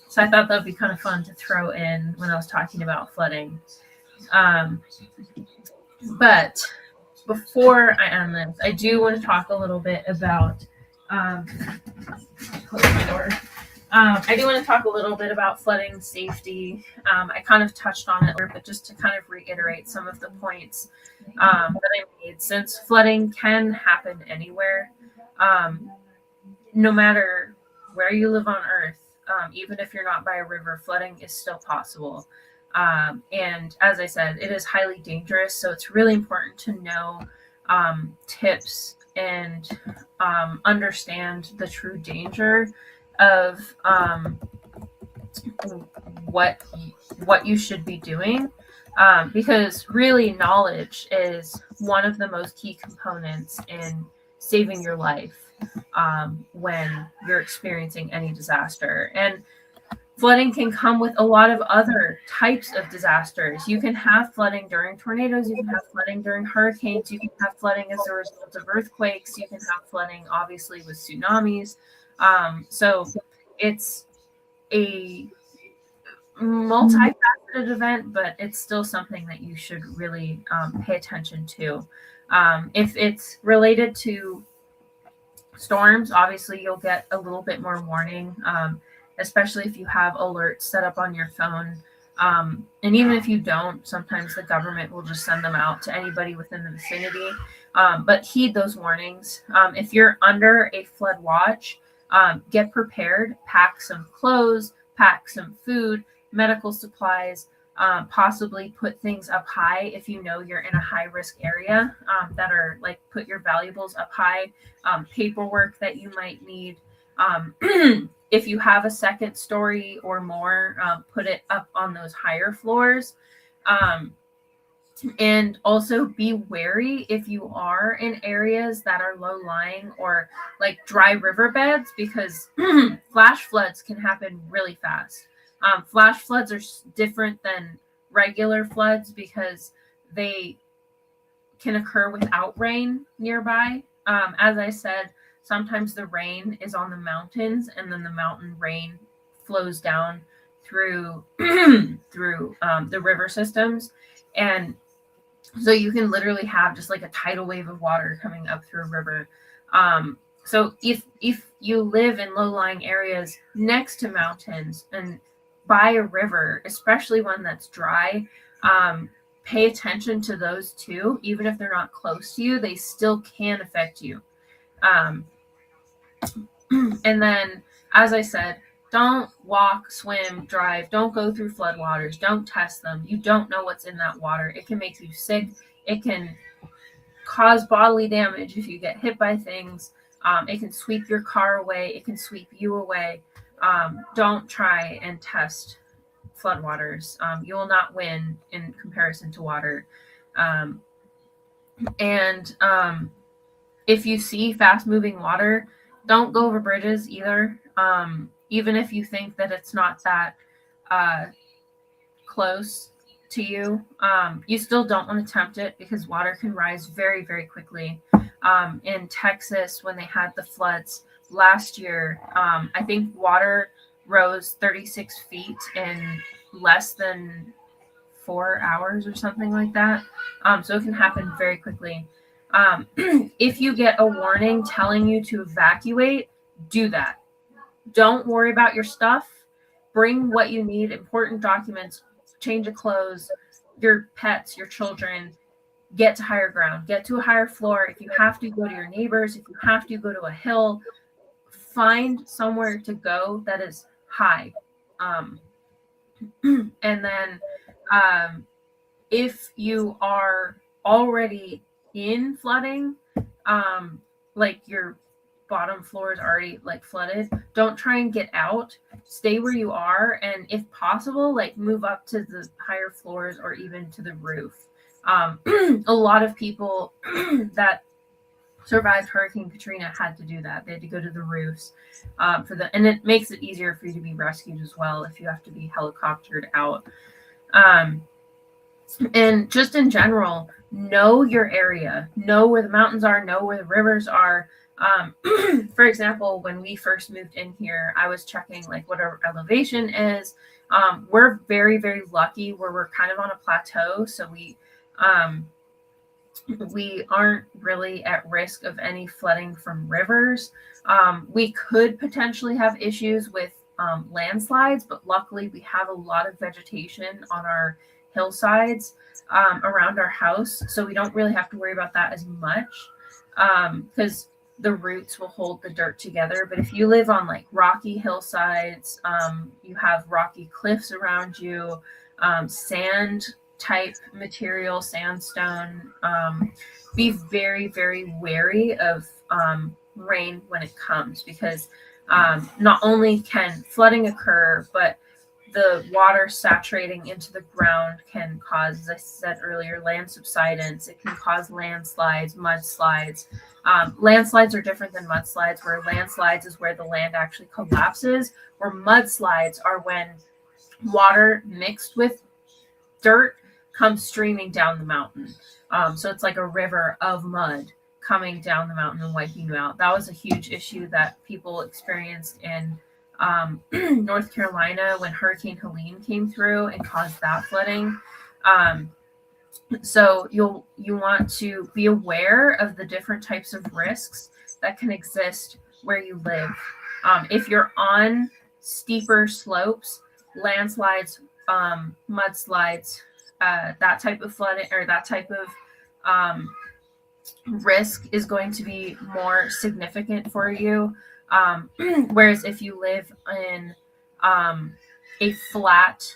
So I thought that would be kind of fun to throw in when I was talking about flooding. But before I end this, I do want to talk a little bit about close my door. I do want to talk a little bit about flooding safety. I kind of touched on it, but just to kind of reiterate some of the points that I made, since flooding can happen anywhere, no matter where you live on Earth, even if you're not by a river, flooding is still possible. And as I said, it is highly dangerous, so it's really important to know tips and understand the true danger of what you should be doing, because really knowledge is one of the most key components in saving your life when you're experiencing any disaster. And flooding can come with a lot of other types of disasters. You can have flooding during tornadoes, you can have flooding during hurricanes, you can have flooding as a result of earthquakes, you can have flooding obviously with tsunamis. So it's a multifaceted event, but it's still something that you should really pay attention to. If it's related to storms, obviously you'll get a little bit more warning, especially if you have alerts set up on your phone. And even if you don't, sometimes the government will just send them out to anybody within the vicinity. But heed those warnings. If you're under a flood watch, get prepared, pack some clothes, pack some food, medical supplies, possibly put things up high if you know you're in a high risk area, that are like put your valuables up high, paperwork that you might need. If you have a second story or more, put it up on those higher floors. And also be wary if you are in areas that are low lying or like dry riverbeds, because flash floods can happen really fast. Flash floods are different than regular floods because they can occur without rain nearby. As I said, sometimes the rain is on the mountains and then the mountain rain flows down through the river systems. And so you can literally have just like a tidal wave of water coming up through a river. So if you live in low-lying areas next to mountains and by a river, especially one that's dry, pay attention to those too. Even if they're not close to you, they still can affect you. And then, as I said, don't walk, swim, drive. Don't go through floodwaters. Don't test them. You don't know what's in that water. It can make you sick. It can cause bodily damage if you get hit by things. It can sweep your car away. It can sweep you away. Don't try and test floodwaters. You will not win in comparison to water. And if you see fast-moving water, don't go over bridges either. Even if you think that it's not that close to you, you still don't want to tempt it because water can rise very, very quickly. In Texas, when they had the floods last year, I think water rose 36 feet in less than 4 hours or something like that. So it can happen very quickly. If you get a warning telling you to evacuate, do that. Don't worry about your stuff. Bring what you need, important documents, change of clothes, your pets, your children. Get to higher ground. Get to a higher floor. If you have to, go to your neighbors. If you have to, go to a hill. Find somewhere to go that is high. And then if you are already in flooding, like you're bottom floor is already like flooded, don't try and get out. Stay where you are, and if possible, like move up to the higher floors or even to the roof. A lot of people that survived Hurricane Katrina had to do that. They had to go to the roofs and it makes it easier for you to be rescued as well if you have to be helicoptered out. And just in general, know your area, know where the mountains are, know where the rivers are. For example, when we first moved in here, I was checking like what our elevation is. We're very, very lucky where we're kind of on a plateau, so we aren't really at risk of any flooding from rivers. We could potentially have issues with landslides, but luckily we have a lot of vegetation on our hillsides around our house, so we don't really have to worry about that as much because the roots will hold the dirt together. But if you live on like rocky hillsides, you have rocky cliffs around you, sand type material, sandstone, be very, very wary of rain when it comes, because not only can flooding occur, but the water saturating into the ground can cause, as I said earlier, land subsidence. It can cause landslides, mudslides. Landslides are different than mudslides, where landslides is where the land actually collapses, where mudslides are when water mixed with dirt comes streaming down the mountain. So it's like a river of mud coming down the mountain and wiping you out. That was a huge issue that people experienced in North Carolina when Hurricane Helene came through and caused that flooding. So you want to be aware of the different types of risks that can exist where you live. If you're on steeper slopes, landslides, mudslides, that type of flooding or that type of risk is going to be more significant for you. Whereas if you live in a flat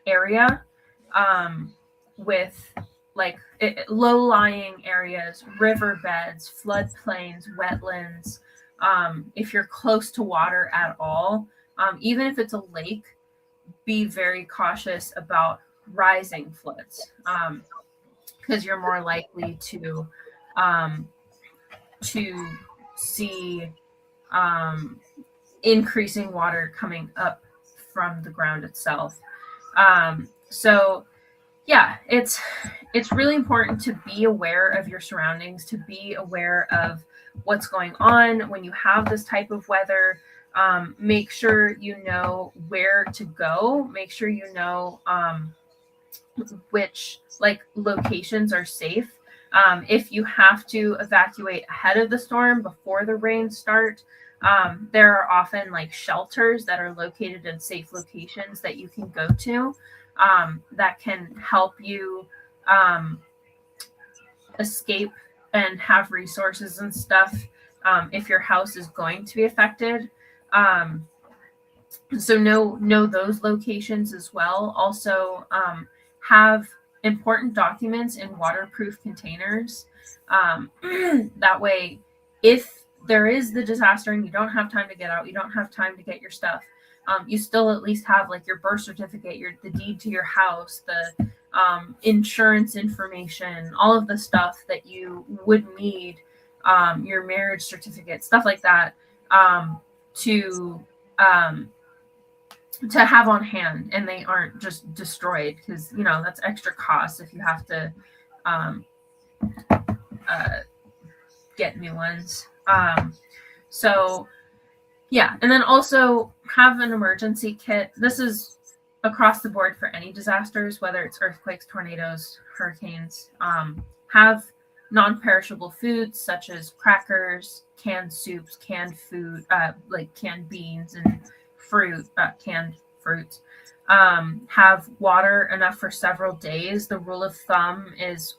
area with like low-lying areas, riverbeds, floodplains, wetlands, if you're close to water at all, even if it's a lake, be very cautious about rising floods, because you're more likely to see increasing water coming up from the ground itself. So yeah, it's really important to be aware of your surroundings, to be aware of what's going on when you have this type of weather. Make sure you know where to go. Make sure you know which like locations are safe. If you have to evacuate ahead of the storm before the rains start, there are often like shelters that are located in safe locations that you can go to that can help you escape and have resources and stuff if your house is going to be affected. So know those locations as well. Also, have important documents in waterproof containers. That way, if there is the disaster and you don't have time to get out, you don't have time to get your stuff, you still at least have like your birth certificate, the deed to your house, the insurance information, all of the stuff that you would need, your marriage certificate, stuff like that, to have on hand, and they aren't just destroyed, because that's extra cost if you have to get new ones. So yeah, and then also have an emergency kit. This is across the board for any disasters, whether it's earthquakes, tornadoes, hurricanes. Have non-perishable foods such as crackers, canned soups, canned food, like canned beans and fruit, canned fruits. Have water enough for several days. The rule of thumb is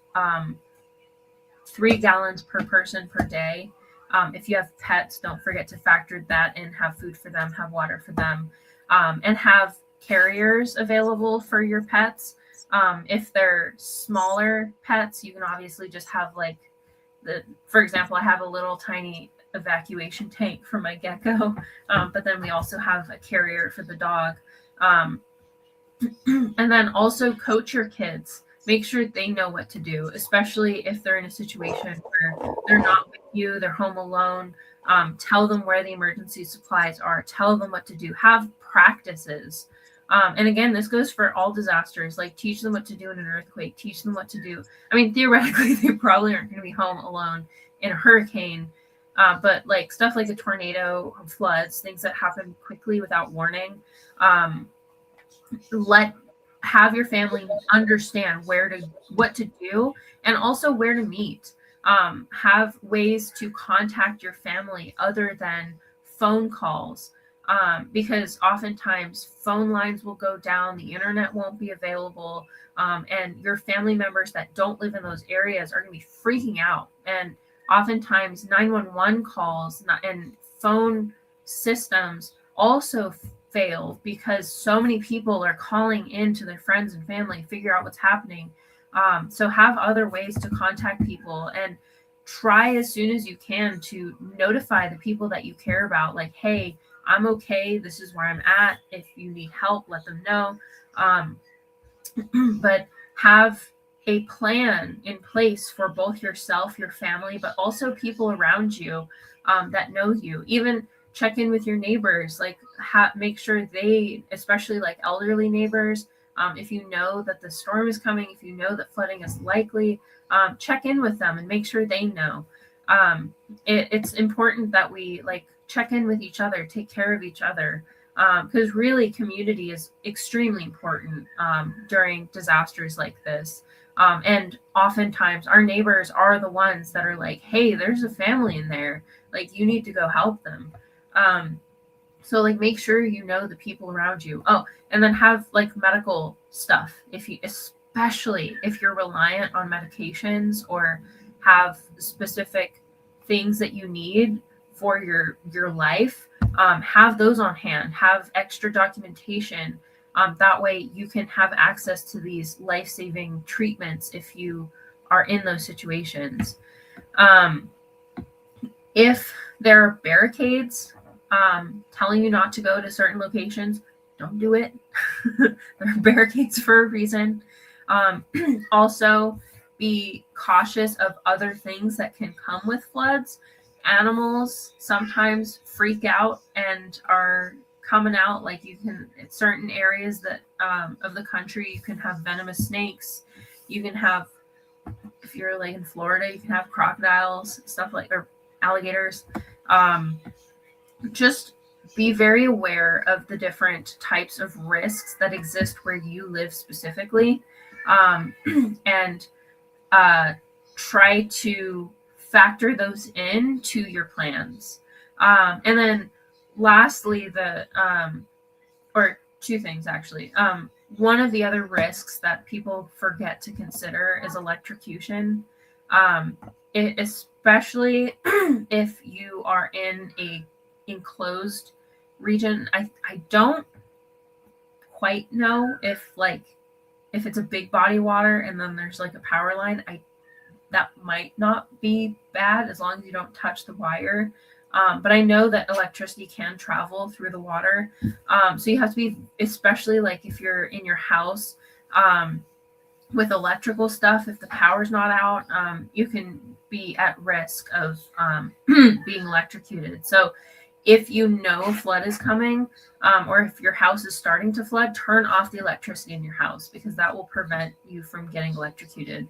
3 gallons per person per day. If you have pets, don't forget to factor that in. Have food for them, have water for them, and have carriers available for your pets. If they're smaller pets, you can obviously just have like for example, I have a little tiny evacuation tank for my gecko, but then we also have a carrier for the dog. Um, and then also coach your kids. Make sure they know what to do, especially if they're in a situation where they're not with you, they're home alone. Tell them where the emergency supplies are. Tell them what to do. Have practices. And again, this goes for all disasters. Like, teach them what to do in an earthquake. Teach them what to do. I mean, theoretically, they probably aren't going to be home alone in a hurricane. But like stuff like a tornado, floods, things that happen quickly without warning. Have your family understand what to do, and also where to meet. Have ways to contact your family other than phone calls, because oftentimes phone lines will go down, the internet won't be available, and your family members that don't live in those areas are going to be freaking out. And oftentimes 911 calls and phone systems also fail because so many people are calling in to their friends and family, figure out what's happening. So have other ways to contact people, and try as soon as you can to notify the people that you care about, like, hey, I'm okay, this is where I'm at, if you need help, let them know. But have a plan in place for both yourself, your family, but also people around you that know you. Even check in with your neighbors, like make sure they, especially like elderly neighbors, if you know that the storm is coming, if you know that flooding is likely, check in with them and make sure they know. It's important that we like check in with each other, take care of each other, because really community is extremely important during disasters like this. And oftentimes our neighbors are the ones that are like, hey, there's a family in there, like you need to go help them. So like make sure you know the people around you. Oh, and then have like medical stuff, especially if you're reliant on medications or have specific things that you need for your life. Have those on hand, have extra documentation. That way you can have access to these life-saving treatments if you are in those situations. If there are barricades telling you not to go to certain locations, don't do it. There are barricades for a reason. Also, be cautious of other things that can come with floods. Animals sometimes freak out and are coming out. Like you can, in certain areas that of the country, you can have venomous snakes. You can have, if you're like in Florida, you can have crocodiles, stuff like, or alligators. Just be very aware of the different types of risks that exist where you live specifically, and try to factor those into your plans. And then lastly, or two things actually. One of the other risks that people forget to consider is electrocution, especially if you are in a enclosed region. I don't quite know if it's a big body water and then there's like a power line. That might not be bad as long as you don't touch the wire. But I know that electricity can travel through the water. So you have to be, especially like if you're in your house with electrical stuff, if the power's not out, you can be at risk of being electrocuted. So if you know a flood is coming, or if your house is starting to flood, turn off the electricity in your house, because that will prevent you from getting electrocuted.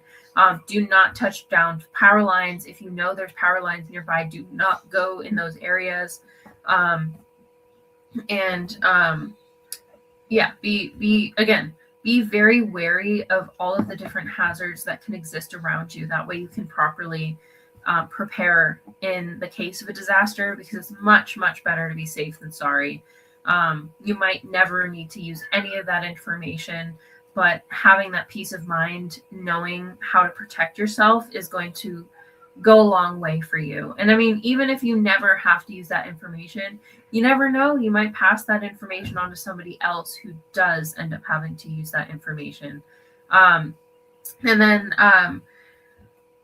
Do not touch down power lines. If you know there's power lines nearby, do not go in those areas. Be very wary of all of the different hazards that can exist around you. That way you can properly prepare in the case of a disaster, because it's much, much better to be safe than sorry. You might never need to use any of that information, but having that peace of mind, knowing how to protect yourself, is going to go a long way for you. And I mean, even if you never have to use that information, you never know, you might pass that information on to somebody else who does end up having to use that information. And then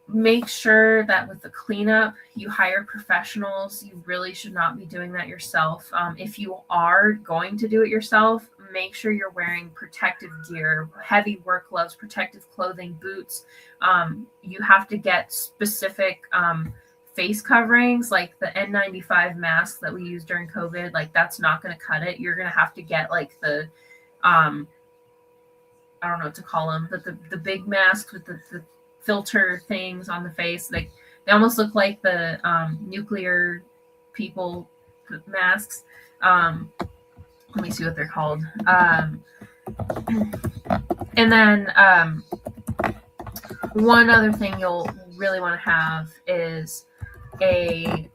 make sure that with the cleanup, you hire professionals. You really should not be doing that yourself. If you are going to do it yourself, make sure you're wearing protective gear, heavy work gloves, protective clothing, boots. You have to get specific face coverings, like the N95 mask that we used during COVID. Like, that's not going to cut it. You're going to have to get like the I don't know what to call them, but the big masks with the filter things on the face. Like, they almost look like the nuclear people masks. Let me see what they're called. And then one other thing you'll really want to have is a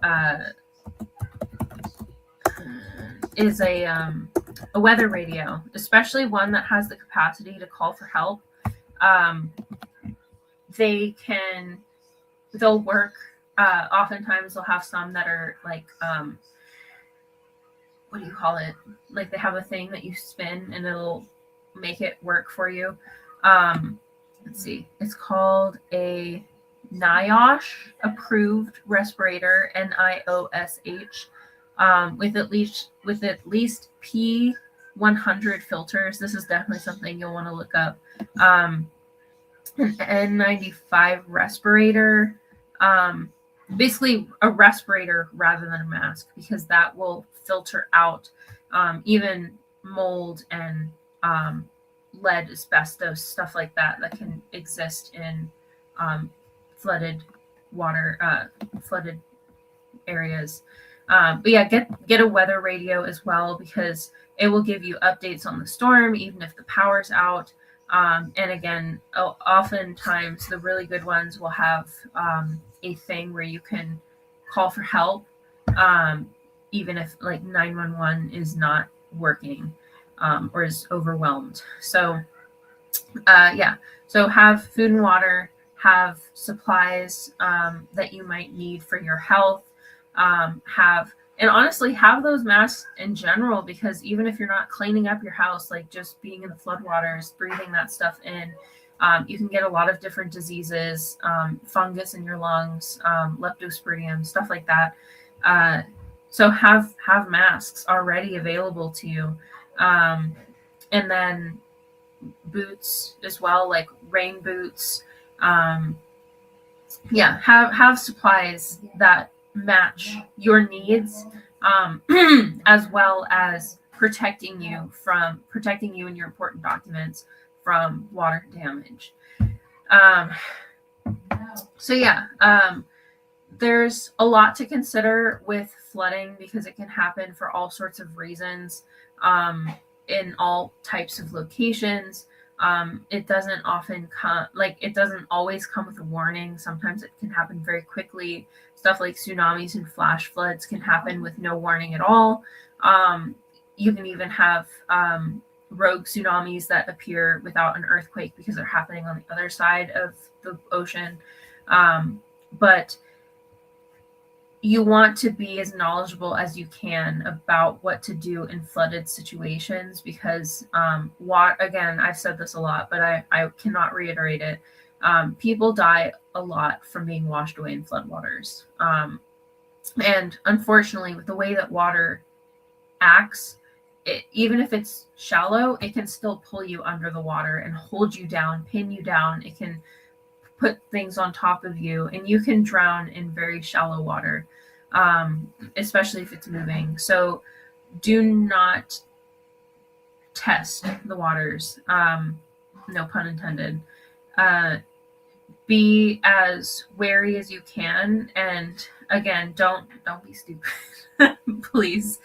weather radio, especially one that has the capacity to call for help. They'll work. Oftentimes they'll have some that are like, what do you call it? Like, they have a thing that you spin and it'll make it work for you. Let's see. It's called a NIOSH approved respirator, NIOSH, with at least P100 filters. This is definitely something you'll want to look up. An N95 respirator, basically a respirator rather than a mask, because that will filter out even mold and lead, asbestos, stuff like that can exist in flooded water, flooded areas. But yeah, get a weather radio as well, because it will give you updates on the storm, even if the power's out. And again, oftentimes the really good ones will have a thing where you can call for help, even if like 911 is not working or is overwhelmed. So so have food and water, have supplies that you might need for your health, and honestly, have those masks in general, because even if you're not cleaning up your house, like just being in the floodwaters, breathing that stuff in, you can get a lot of different diseases, fungus in your lungs, leptosporidium, stuff like that. So have masks already available to you. And then boots as well, like rain boots. Have supplies that match your needs, as well as protecting you and your important documents from water damage. There's a lot to consider with flooding, because it can happen for all sorts of reasons, in all types of locations. It doesn't always come with a warning. Sometimes it can happen very quickly. Stuff like tsunamis and flash floods can happen with no warning at all. You can even have rogue tsunamis that appear without an earthquake because they're happening on the other side of the ocean. But you want to be as knowledgeable as you can about what to do in flooded situations, because again, I've said this a lot, but I cannot reiterate it. People die a lot from being washed away in floodwaters. And unfortunately, with the way that water acts, even if it's shallow, it can still pull you under the water and hold you down, pin you down. It can put things on top of you, and you can drown in very shallow water, especially if it's moving. So do not test the waters. No pun intended. Be as wary as you can, and again, don't be stupid. Please.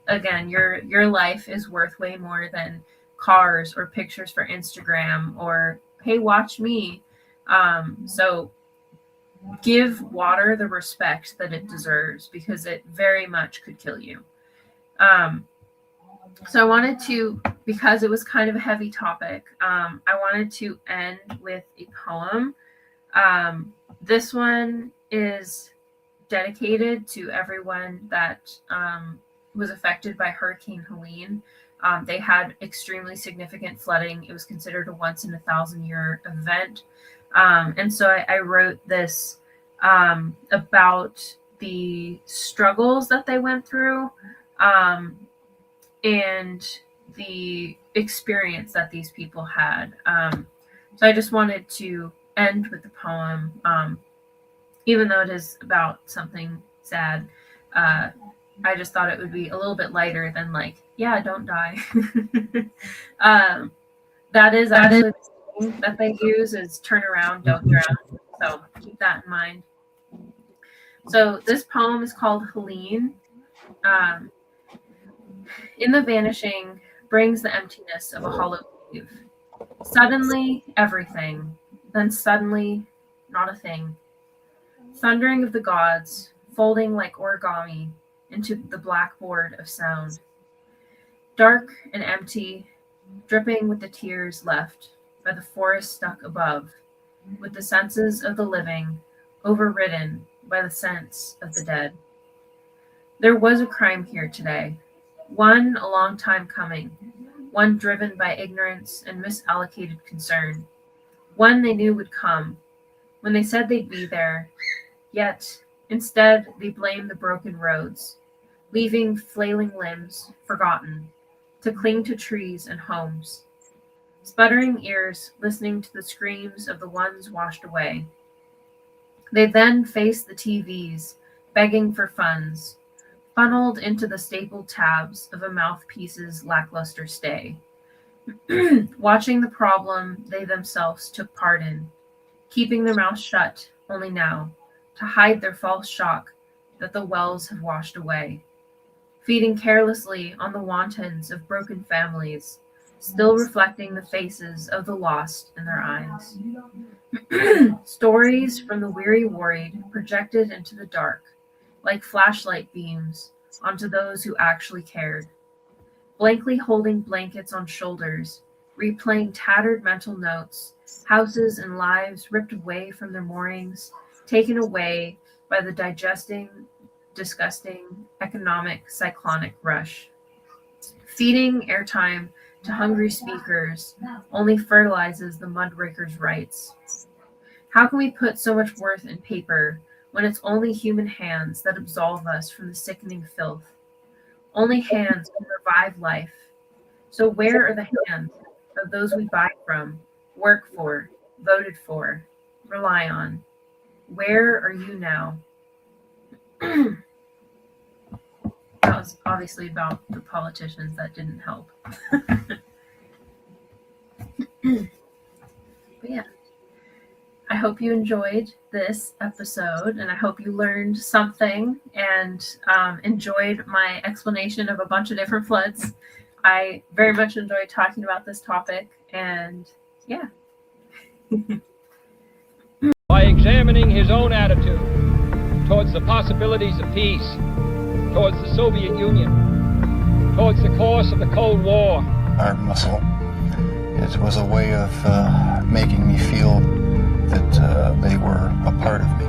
Again, your life is worth way more than cars or pictures for Instagram or, hey, watch me. So give water the respect that it deserves, because it very much could kill you. So I wanted to, because it was kind of a heavy topic, I wanted to end with a poem. This one is dedicated to everyone that was affected by Hurricane Helene. They had extremely significant flooding. It was considered a once in 1,000-year event. And so I wrote this about the struggles that they went through and the experience that these people had. So I just wanted to end with the poem, even though it is about something sad. I just thought it would be a little bit lighter than like, yeah, don't die. That is actually the thing that they use is turn around, don't drown. So keep that in mind. So this poem is called Helene. In the vanishing brings the emptiness of a hollow cave. Suddenly, everything. Then suddenly, not a thing. Thundering of the gods, folding like origami into the blackboard of sound. Dark and empty, dripping with the tears left by the forest stuck above, with the senses of the living overridden by the sense of the dead. There was a crime here today, one a long time coming, one driven by ignorance and misallocated concern, one they knew would come, when they said they'd be there, yet instead they blamed the broken roads, leaving flailing limbs forgotten, to cling to trees and homes. Sputtering ears listening to the screams of the ones washed away. They then faced the TVs, begging for funds, funneled into the stapled tabs of a mouthpiece's lackluster stay. Watching the problem they themselves took part in, keeping their mouths shut only now, to hide their false shock that the wells have washed away. Feeding carelessly on the wantons of broken families, still reflecting the faces of the lost in their eyes. Stories from the weary worried projected into the dark, like flashlight beams, onto those who actually cared. Blankly holding blankets on shoulders, replaying tattered mental notes, houses and lives ripped away from their moorings, taken away by the digesting, disgusting, economic, cyclonic rush. Feeding airtime to hungry speakers only fertilizes the mudraker's rights. How can we put so much worth in paper when it's only human hands that absolve us from the sickening filth? Only hands can revive life. So where are the hands of those we buy from, work for, voted for, rely on? Where are you now? That was obviously about the politicians. That didn't help. But yeah, I hope you enjoyed this episode, and I hope you learned something and enjoyed my explanation of a bunch of different floods. I very much enjoyed talking about this topic, and yeah. By examining his own attitude towards the possibilities of peace, towards the Soviet Union, towards the course of the Cold War. Art muscle. It was a way of making me feel that they were a part of me.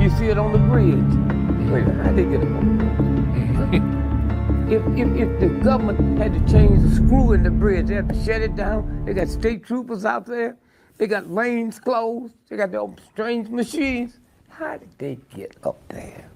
You see it on the bridge. Wait a minute, how they get it? If the government had to change the screw in the bridge, they had to shut it down. They got state troopers out there. They got lanes closed. They got their own strange machines. How did they get up there?